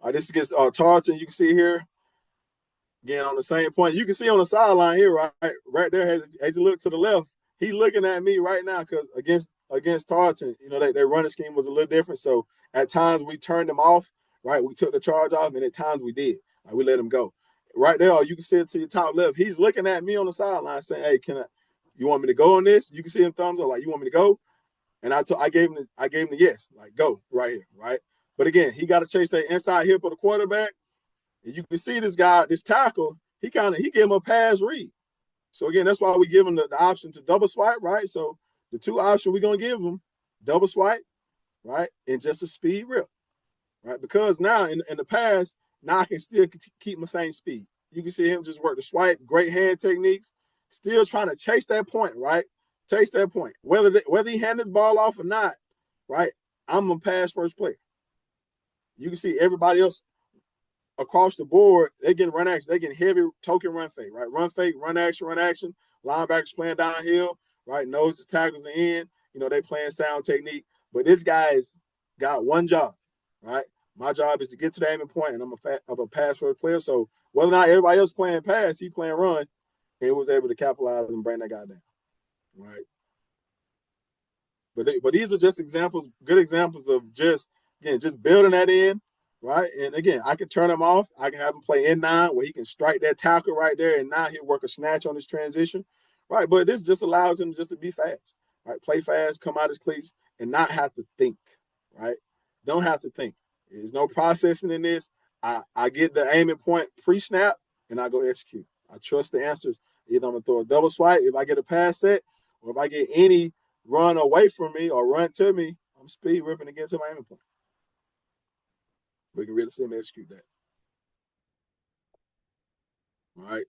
All right, this is against Tarleton. You can see here, again, on the same point. You can see on the sideline here, right? Right there, as you look to the left, he's looking at me right now because against Tarleton, their running scheme was a little different. So at times we turned them off, right? We took the charge off, and at times we did. Like, we let him go. Right there, you can see it to your top left. He's looking at me on the sideline saying, hey, you want me to go on this? You can see him thumbs up, like, you want me to go? And I gave him the yes, like, go right here, right? But again, he got to chase that inside hip of the quarterback. And you can see this guy, this tackle, he gave him a pass read. So again, that's why we give him the option to double swipe, right? So the two options we're going to give him, double swipe, right? And just a speed rip, right? Because now in the past, now I can still keep my same speed. You can see him just work the swipe, great hand techniques, still trying to chase that point, right? Chase that point. Whether he hand his ball off or not, right? I'm a pass first player. You can see everybody else across the board, they getting run action. They getting heavy token run fake, right? Run fake, run action. Linebackers playing downhill, right? Noses, tackles are in. They playing sound technique. But this guy's got one job, right? My job is to get to the aiming point, and I'm a pass first player. So whether or not everybody else playing pass, he playing run, and was able to capitalize and bring that guy down, right? But these are just examples, good examples of just building that in, right? And again, I can turn him off. I can have him play N9 where he can strike that tackle right there, and now he'll work a snatch on his transition, right? But this just allows him just to be fast, right? Play fast, come out his cleats, and not have to think, right? Don't have to think. There's no processing in this. I get the aiming point pre-snap, and I go execute. I trust the answers. Either I'm going to throw a double swipe if I get a pass set, or if I get any run away from me or run to me, I'm speed ripping to get to my aiming point. We can really see him execute that. All right.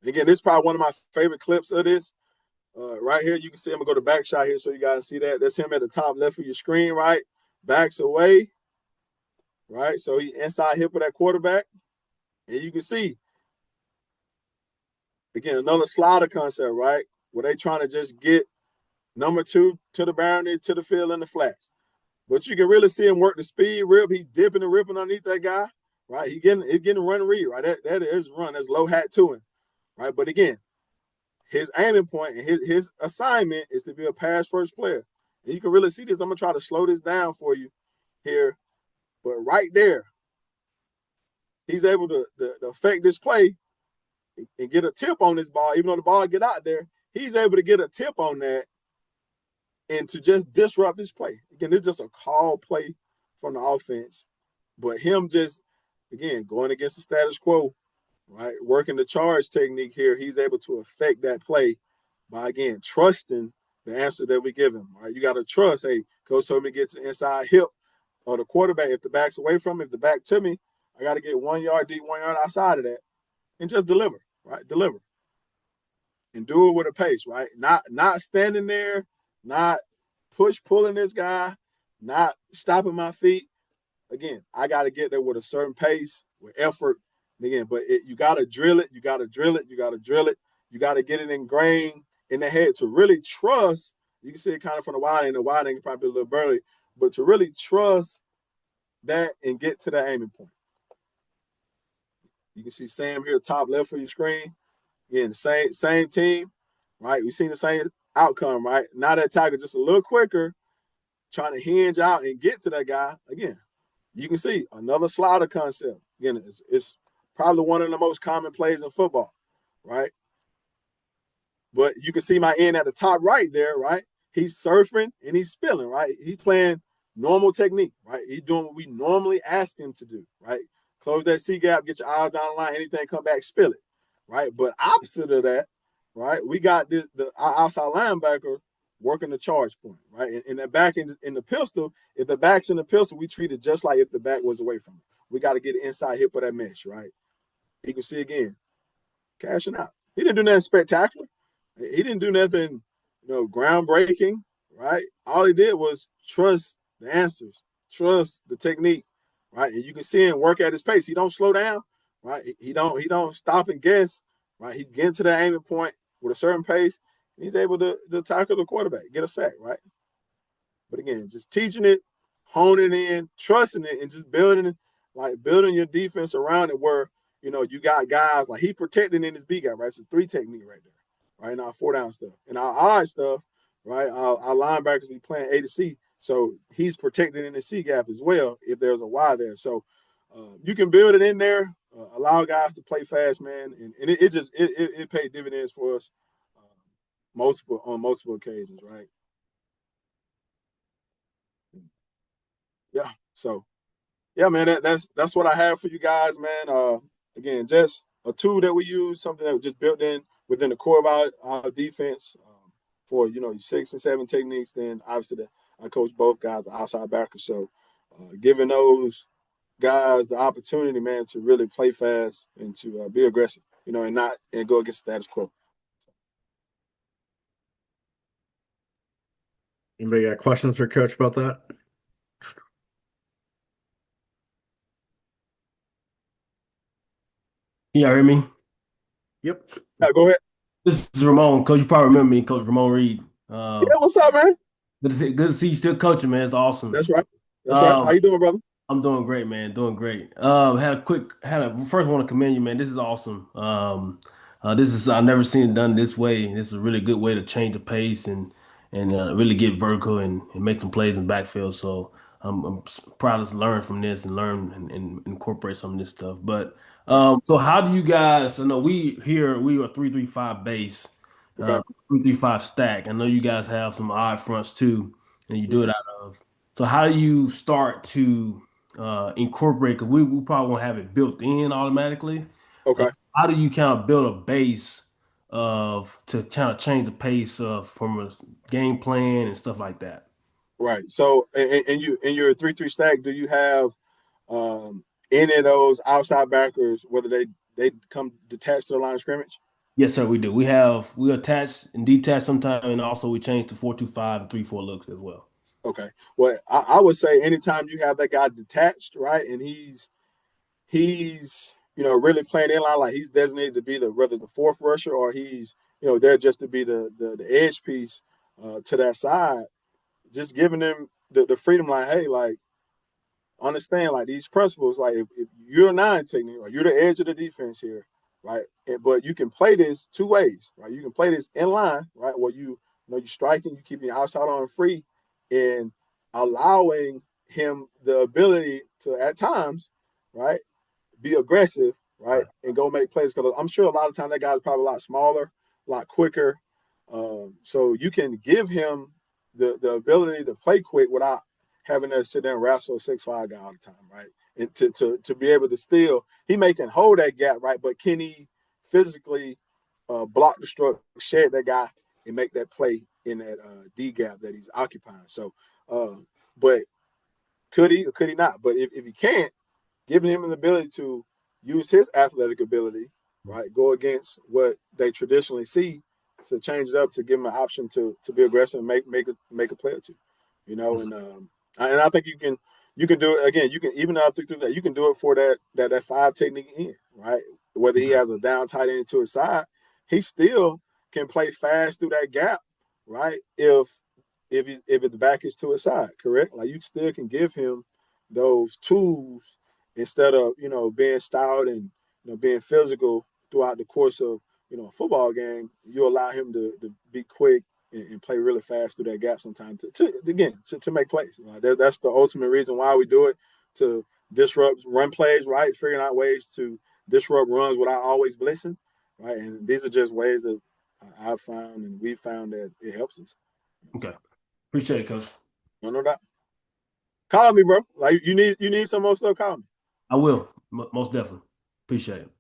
Again, this is probably one of my favorite clips of this. Right here, you can see him. I'm going to go to back shot here so you guys see that. That's him at the top left of your screen, right? Backs away, right? So he inside hip of that quarterback. And you can see, again, another slider concept, right? Where they trying to just get number 2 to the boundary, to the field, and the flats. But you can really see him work the speed rip. He's dipping and ripping underneath that guy, right? He's getting a run read, right? That is run. That's low hat to him, right? But again, his aiming point and his assignment is to be a pass first player. And you can really see this. I'm going to try to slow this down for you here. But right there, he's able to affect this play and get a tip on this ball. Even though the ball get out there, he's able to get a tip on that and to just disrupt this play. Again, it's just a call play from the offense. But him just, again, going against the status quo, right, working the charge technique here, he's able to affect that play by, again, trusting the answer that we give him. Right? You got to trust, hey, coach told me to get to the inside hip or the quarterback. If the back's away from me, if the back to me, I got to get 1 yard deep, 1 yard outside of that and just deliver, right? Deliver. And do it with a pace, right? Not standing there, not pulling this guy, not stopping my feet. Again, I got to get there with a certain pace, with effort. And again, but you got to drill it. You got to drill it. You got to drill it. You got to get it ingrained in the head to really trust. You can see it kind of from the wide end. The wide end probably a little burly, but to really trust that and get to the aiming point. You can see Sam here, top left of your screen. Again, same team, right? We've seen the same outcome, right? Now that tackle just a little quicker, trying to hinge out and get to that guy. Again, you can see another slider concept. Again, it's probably one of the most common plays in football, right? But you can see my end at the top right there, right? He's surfing and he's spilling, right? He's playing normal technique, right? He's doing what we normally ask him to do, right? Close that C gap, get your eyes down the line, anything come back, spill it, right? But opposite of that, right, we got the outside linebacker working the charge point, right? And the back in the pistol, if the back's in the pistol, we treat it just like if the back was away from it. We got to get the inside hip of that mesh, right? You can see again, cashing out. He didn't do nothing spectacular. He didn't do nothing, groundbreaking, right? All he did was trust the answers, trust the technique, right? And you can see him work at his pace. He don't slow down, right? He don't stop and guess, right? He's getting to the aiming point with a certain pace. And he's able to tackle the quarterback, get a sack, right? But again, just teaching it, honing in, trusting it, and just building your defense around it where, you got guys like he protecting in his B gap, right? It's a 3 technique right there, right? Now 4 down stuff. And our odd stuff, right? Our linebackers be playing A to C. So he's protected in the C gap as well if there's a Y there. So you can build it in there, allow guys to play fast, man. And it paid dividends for us on multiple occasions, right? Yeah. So, yeah, man, that's what I have for you guys, man. Again, just a tool that we use, something that was just built in within the core of our defense for, your 6 and 7 techniques. Then obviously I coach both guys, the outside backers. So giving those guys the opportunity, man, to really play fast and to be aggressive, and go against status quo. Anybody got questions for Coach about that? You hear me? Yep. Yeah, go ahead. This is Ramon. Coach, you probably remember me, Coach Ramon Reed. Yeah, what's up, man? Good to see you still coaching, man. It's awesome. That's right. How you doing, brother? I'm doing great, man. Doing great. First want to commend you, man. This is awesome. I've never seen it done this way. This is a really good way to change the pace and and really get vertical and make some plays in backfield. So I'm proud to learn from this and learn and incorporate some of this stuff. But so how do you guys? I know we are 3-3-5 base, Okay. 3-3-5 stack. I know you guys have some odd fronts too, and you do it Mhm. out of. So how do you start to incorporate? Because we probably won't have it built in automatically. Okay. How do you kind of build a base of to kind of change the pace of from a game plan and stuff like that? Right. So, and you in your 3-3 stack, do you have any of those outside backers, whether they come detached to the line of scrimmage? Yes, sir, we do. We attach and detach sometimes, and also we change to 4-2-5 and 3-4 looks as well. Okay. Well, I would say anytime you have that guy detached, right, and he's really playing in line, like he's designated to be whether the fourth rusher or he's there just to be the edge piece to that side, just giving them the freedom, like, hey, like, understand, like, these principles, like, if you're a nine technique or you're the edge of the defense here, right, but you can play this two ways, right? You can play this in line, right, where you're striking, you keeping your outside arm free and allowing him the ability to at times, right, be aggressive, right, Right. and go make plays. Because I'm sure a lot of times that guy's probably a lot smaller, a lot quicker. So you can give him the ability to play quick without having to sit there and wrestle a 6'5" guy all the time, right? And to be able to still, he may can hold that gap, right? But can he physically block the stroke, shed that guy, and make that play in that D gap that he's occupying? So, but could he or could he not? But if he can't, giving him an ability to use his athletic ability, right, go against what they traditionally see, to change it up, to give him an option to be aggressive and make a play or two, and I think you can do it again. You can even out through that. You can do it for that five technique in, right. Whether he has a down tight end to his side, he still can play fast through that gap, right. If the back is to his side, correct. Like, you still can give him those tools instead of being stout and being physical throughout the course of a football game. You allow him to be quick and play really fast through that gap sometimes to make plays. That's the ultimate reason why we do it, to disrupt run plays, right? Figuring out ways to disrupt runs without always blitzing, right? And these are just ways that I've found and we've found that it helps us. Okay. Appreciate it, Coach. No doubt. Call me, bro. Like, you need some more stuff, call me. I will. Most definitely. Appreciate it.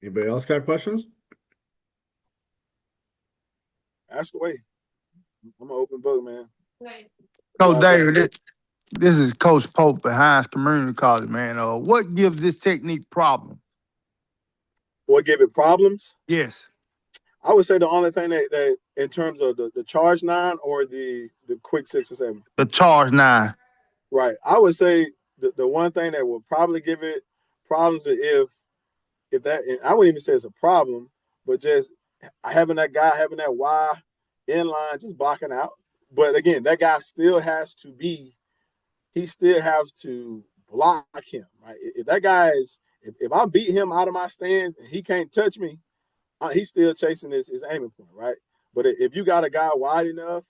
Anybody else got questions? Ask away. I'm an open book, man. Coach David, this is Coach Pope at Hines Community College, man. What gives this technique problem? What give it problems? Yes. I would say the only thing that in terms of the charge 9 or the quick 6 or 7. The charge 9. Right. I would say the one thing that will probably give it problems is if that, and I wouldn't even say it's a problem, but just having that Y in line, just blocking out. But again, that guy still has to block him, right? If that guy if I beat him out of my stance and he can't touch me, he's still chasing his aiming point, right? But if you got a guy wide enough,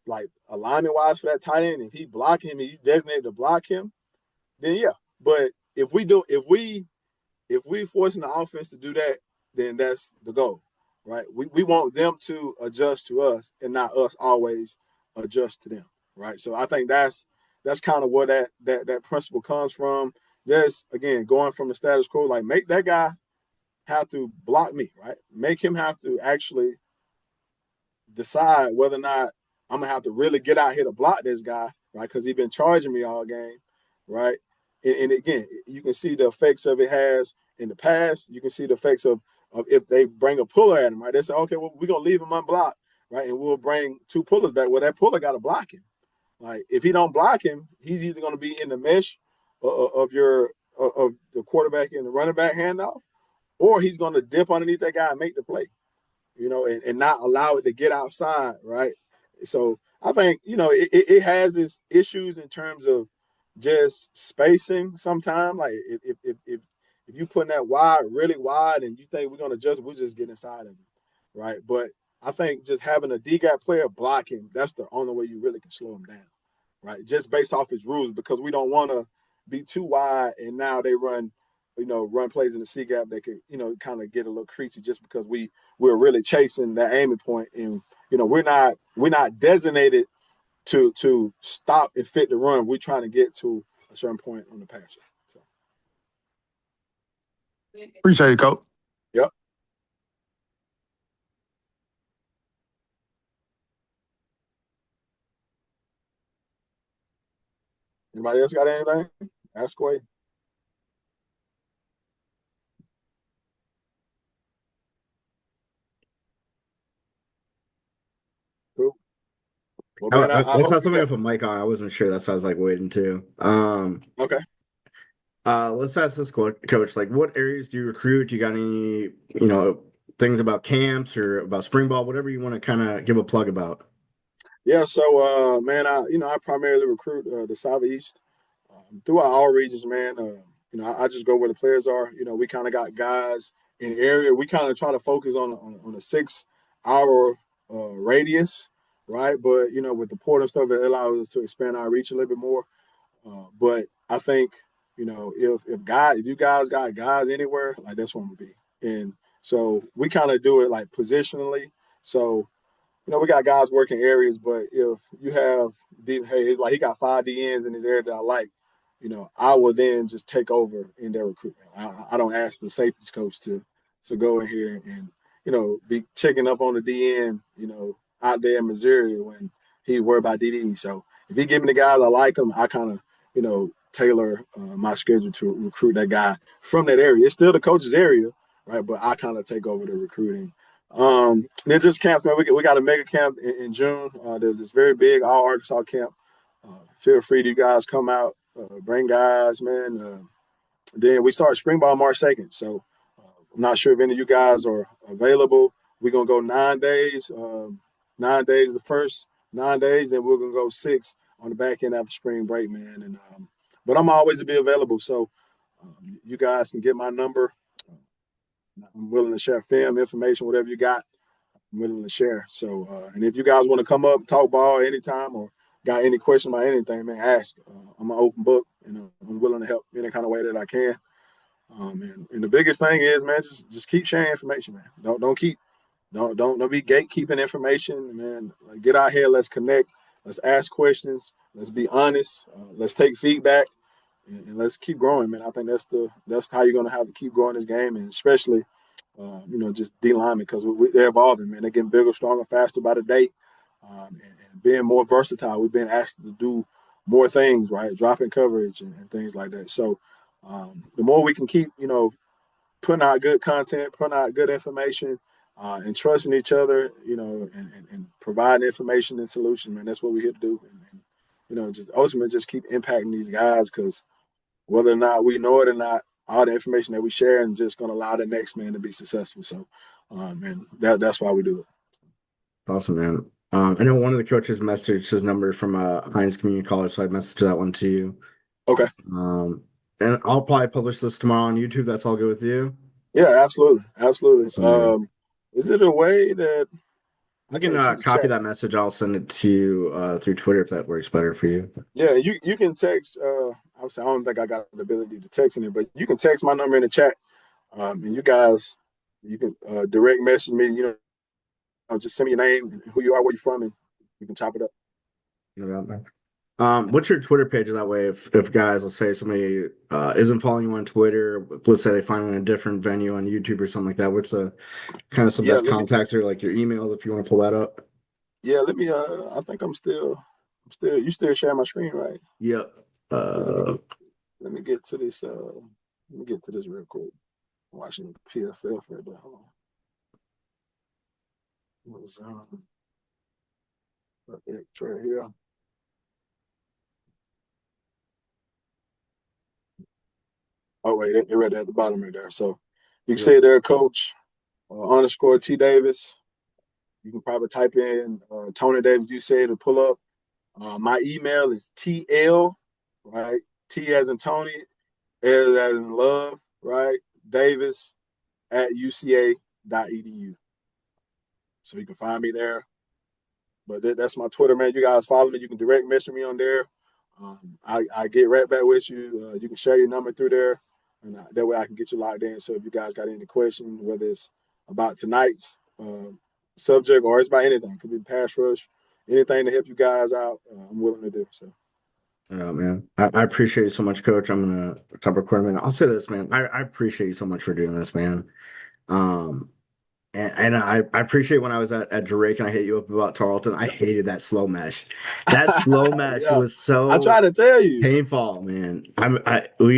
like alignment wise for that tight end, if he block him and he's designated to block him, then yeah. But if we forcing the offense to do that, then that's the goal, right? We want them to adjust to us and not us always adjust to them, right? So I think that's kind of where that principle comes from. Just again, going from the status quo, like, make that guy have to block me, right? Make him have to actually decide whether or not I'm gonna have to really get out here to block this guy, right? Because he's been charging me all game, right? And again, you can see the effects of it has in the past. You can see the effects of if they bring a puller at him, right? They say, okay, well, we're gonna leave him unblocked, right? And we'll bring two pullers back. Well, that puller got to block him. Like, if he don't block him, he's either gonna be in the mesh of the quarterback and the running back handoff, or he's going to dip underneath that guy and make the play, and not allow it to get outside, right? So I think, it has its issues in terms of just spacing sometimes. Like, if you putting that wide, really wide, and you think we're gonna we'll just get inside of him, right? But I think just having a D gap player block him, that's the only way you really can slow him down, right? Just based off his rules, because we don't want to be too wide, and now they run plays in the C gap that could, kind of get a little creasy just because we're really chasing that aiming point, and we're not designated to stop and fit the run. We're trying to get to a certain point on the passer. So. Appreciate it, Coach. Yep. Anybody else got anything? Ask away. Cool. Well, man, I saw somebody with a mic on. I wasn't sure. That's why I was like waiting too. Okay. Let's ask this coach. Like, what areas do you recruit? Do you got any, things about camps or about spring ball, whatever you want to kind of give a plug about? Yeah. So, man, I primarily recruit the Southeast throughout all regions, man. I just go where the players are. We kind of got guys in the area. We kind of try to focus on a 6-hour radius, right? But with the port and stuff, it allows us to expand our reach a little bit more. But I think if you guys got guys anywhere, like that's where I'm gonna be. And so we kind of do it like positionally. So we got guys working areas, but if you have it's like he got 5 DNs in his area that I like, I will then just take over in their recruitment. I don't ask the safeties coach to go in here and be checking up on the DN, out there in Missouri when he worried about DD. So if he give me the guys I like them, I kind of tailor my schedule to recruit that guy from that area. It's still the coach's area, right? But I kind of take over the recruiting. Then just camps, man. We got a mega camp in June. There's this very big All Arkansas camp. Feel free to you guys come out, bring guys, man. Then we start spring ball March 2nd. So I'm not sure if any of you guys are available. We're gonna go 9 days. 9 days the first 9 days, then we're gonna go 6 on the back end after spring break, man. And but I'm always to be available. So you guys can get my number. I'm willing to share film, information, whatever you got. I'm willing to share. So, and if you guys want to come up, talk ball anytime, or got any questions about anything, man, ask. I'm an open book, and I'm willing to help any kind of way that I can. And the biggest thing is, man, just keep sharing information, man. Don't be gatekeeping information, man. Like, get out here, let's connect, let's ask questions, let's be honest, let's take feedback, and let's keep growing, man. I think that's how you're gonna have to keep growing this game, and especially just D linemen, because they're evolving, man. They're getting bigger, stronger, faster by the day, and being more versatile. We've been asked to do more things, right? Dropping coverage and things like that. So the more we can keep, putting out good content, putting out good information, and trusting each other, and providing information and solutions, man. That's what we're here to do. And just ultimately just keep impacting these guys, because whether or not we know it or not, all the information that we share and just going to allow the next man to be successful. So, and that's why we do it. Awesome, man. I know one of the coaches messaged his number from Hines Community College, so I messaged that one to you. Okay. And I'll probably publish this tomorrow on YouTube. That's all good with you? Yeah, absolutely. Is it a way that I can copy that message? I'll send it to you through Twitter if that works better for you. Yeah, you can text. Obviously, I don't think I got the ability to text in it, but you can text my number in the chat. And you guys, you can direct message me. Just send me your name and who you are, where you're from, and you can chop it up. What's your Twitter page? That way, if guys, let's say somebody isn't following you on Twitter, let's say they find you in a different venue on YouTube or something like that, what's some best contacts, or like your emails if you want to pull that up? Yeah, let me. I think I'm still. You still sharing my screen, right? Yep. Let me get to this. Let me get to this real quick. I'm watching the PFF right there. Hold on. Right here. Oh wait, it right there at the bottom right there. So you can see there, Coach _ T Davis. You can probably type in Tony Davis. You say to pull up. My email is TL, right? T as in Tony, L as in love, right? Davis@uca.edu. So you can find me there. But that's my Twitter, man. You guys follow me. You can direct message me on there. I get right back with you. You can share your number through there, and that way I can get you locked in. So if you guys got any questions, whether it's about tonight's subject or it's about anything, it could be pass rush, anything to help you guys out, I'm willing to do. So. Oh man, I appreciate you so much, Coach. I'm gonna stop recording, man. I'll say this, man. I appreciate you so much for doing this, man. And I appreciate when I was at Drake and I hit you up about Tarleton. I hated that slow mesh. That slow mesh Yeah. was so I try to tell you. painful, man. We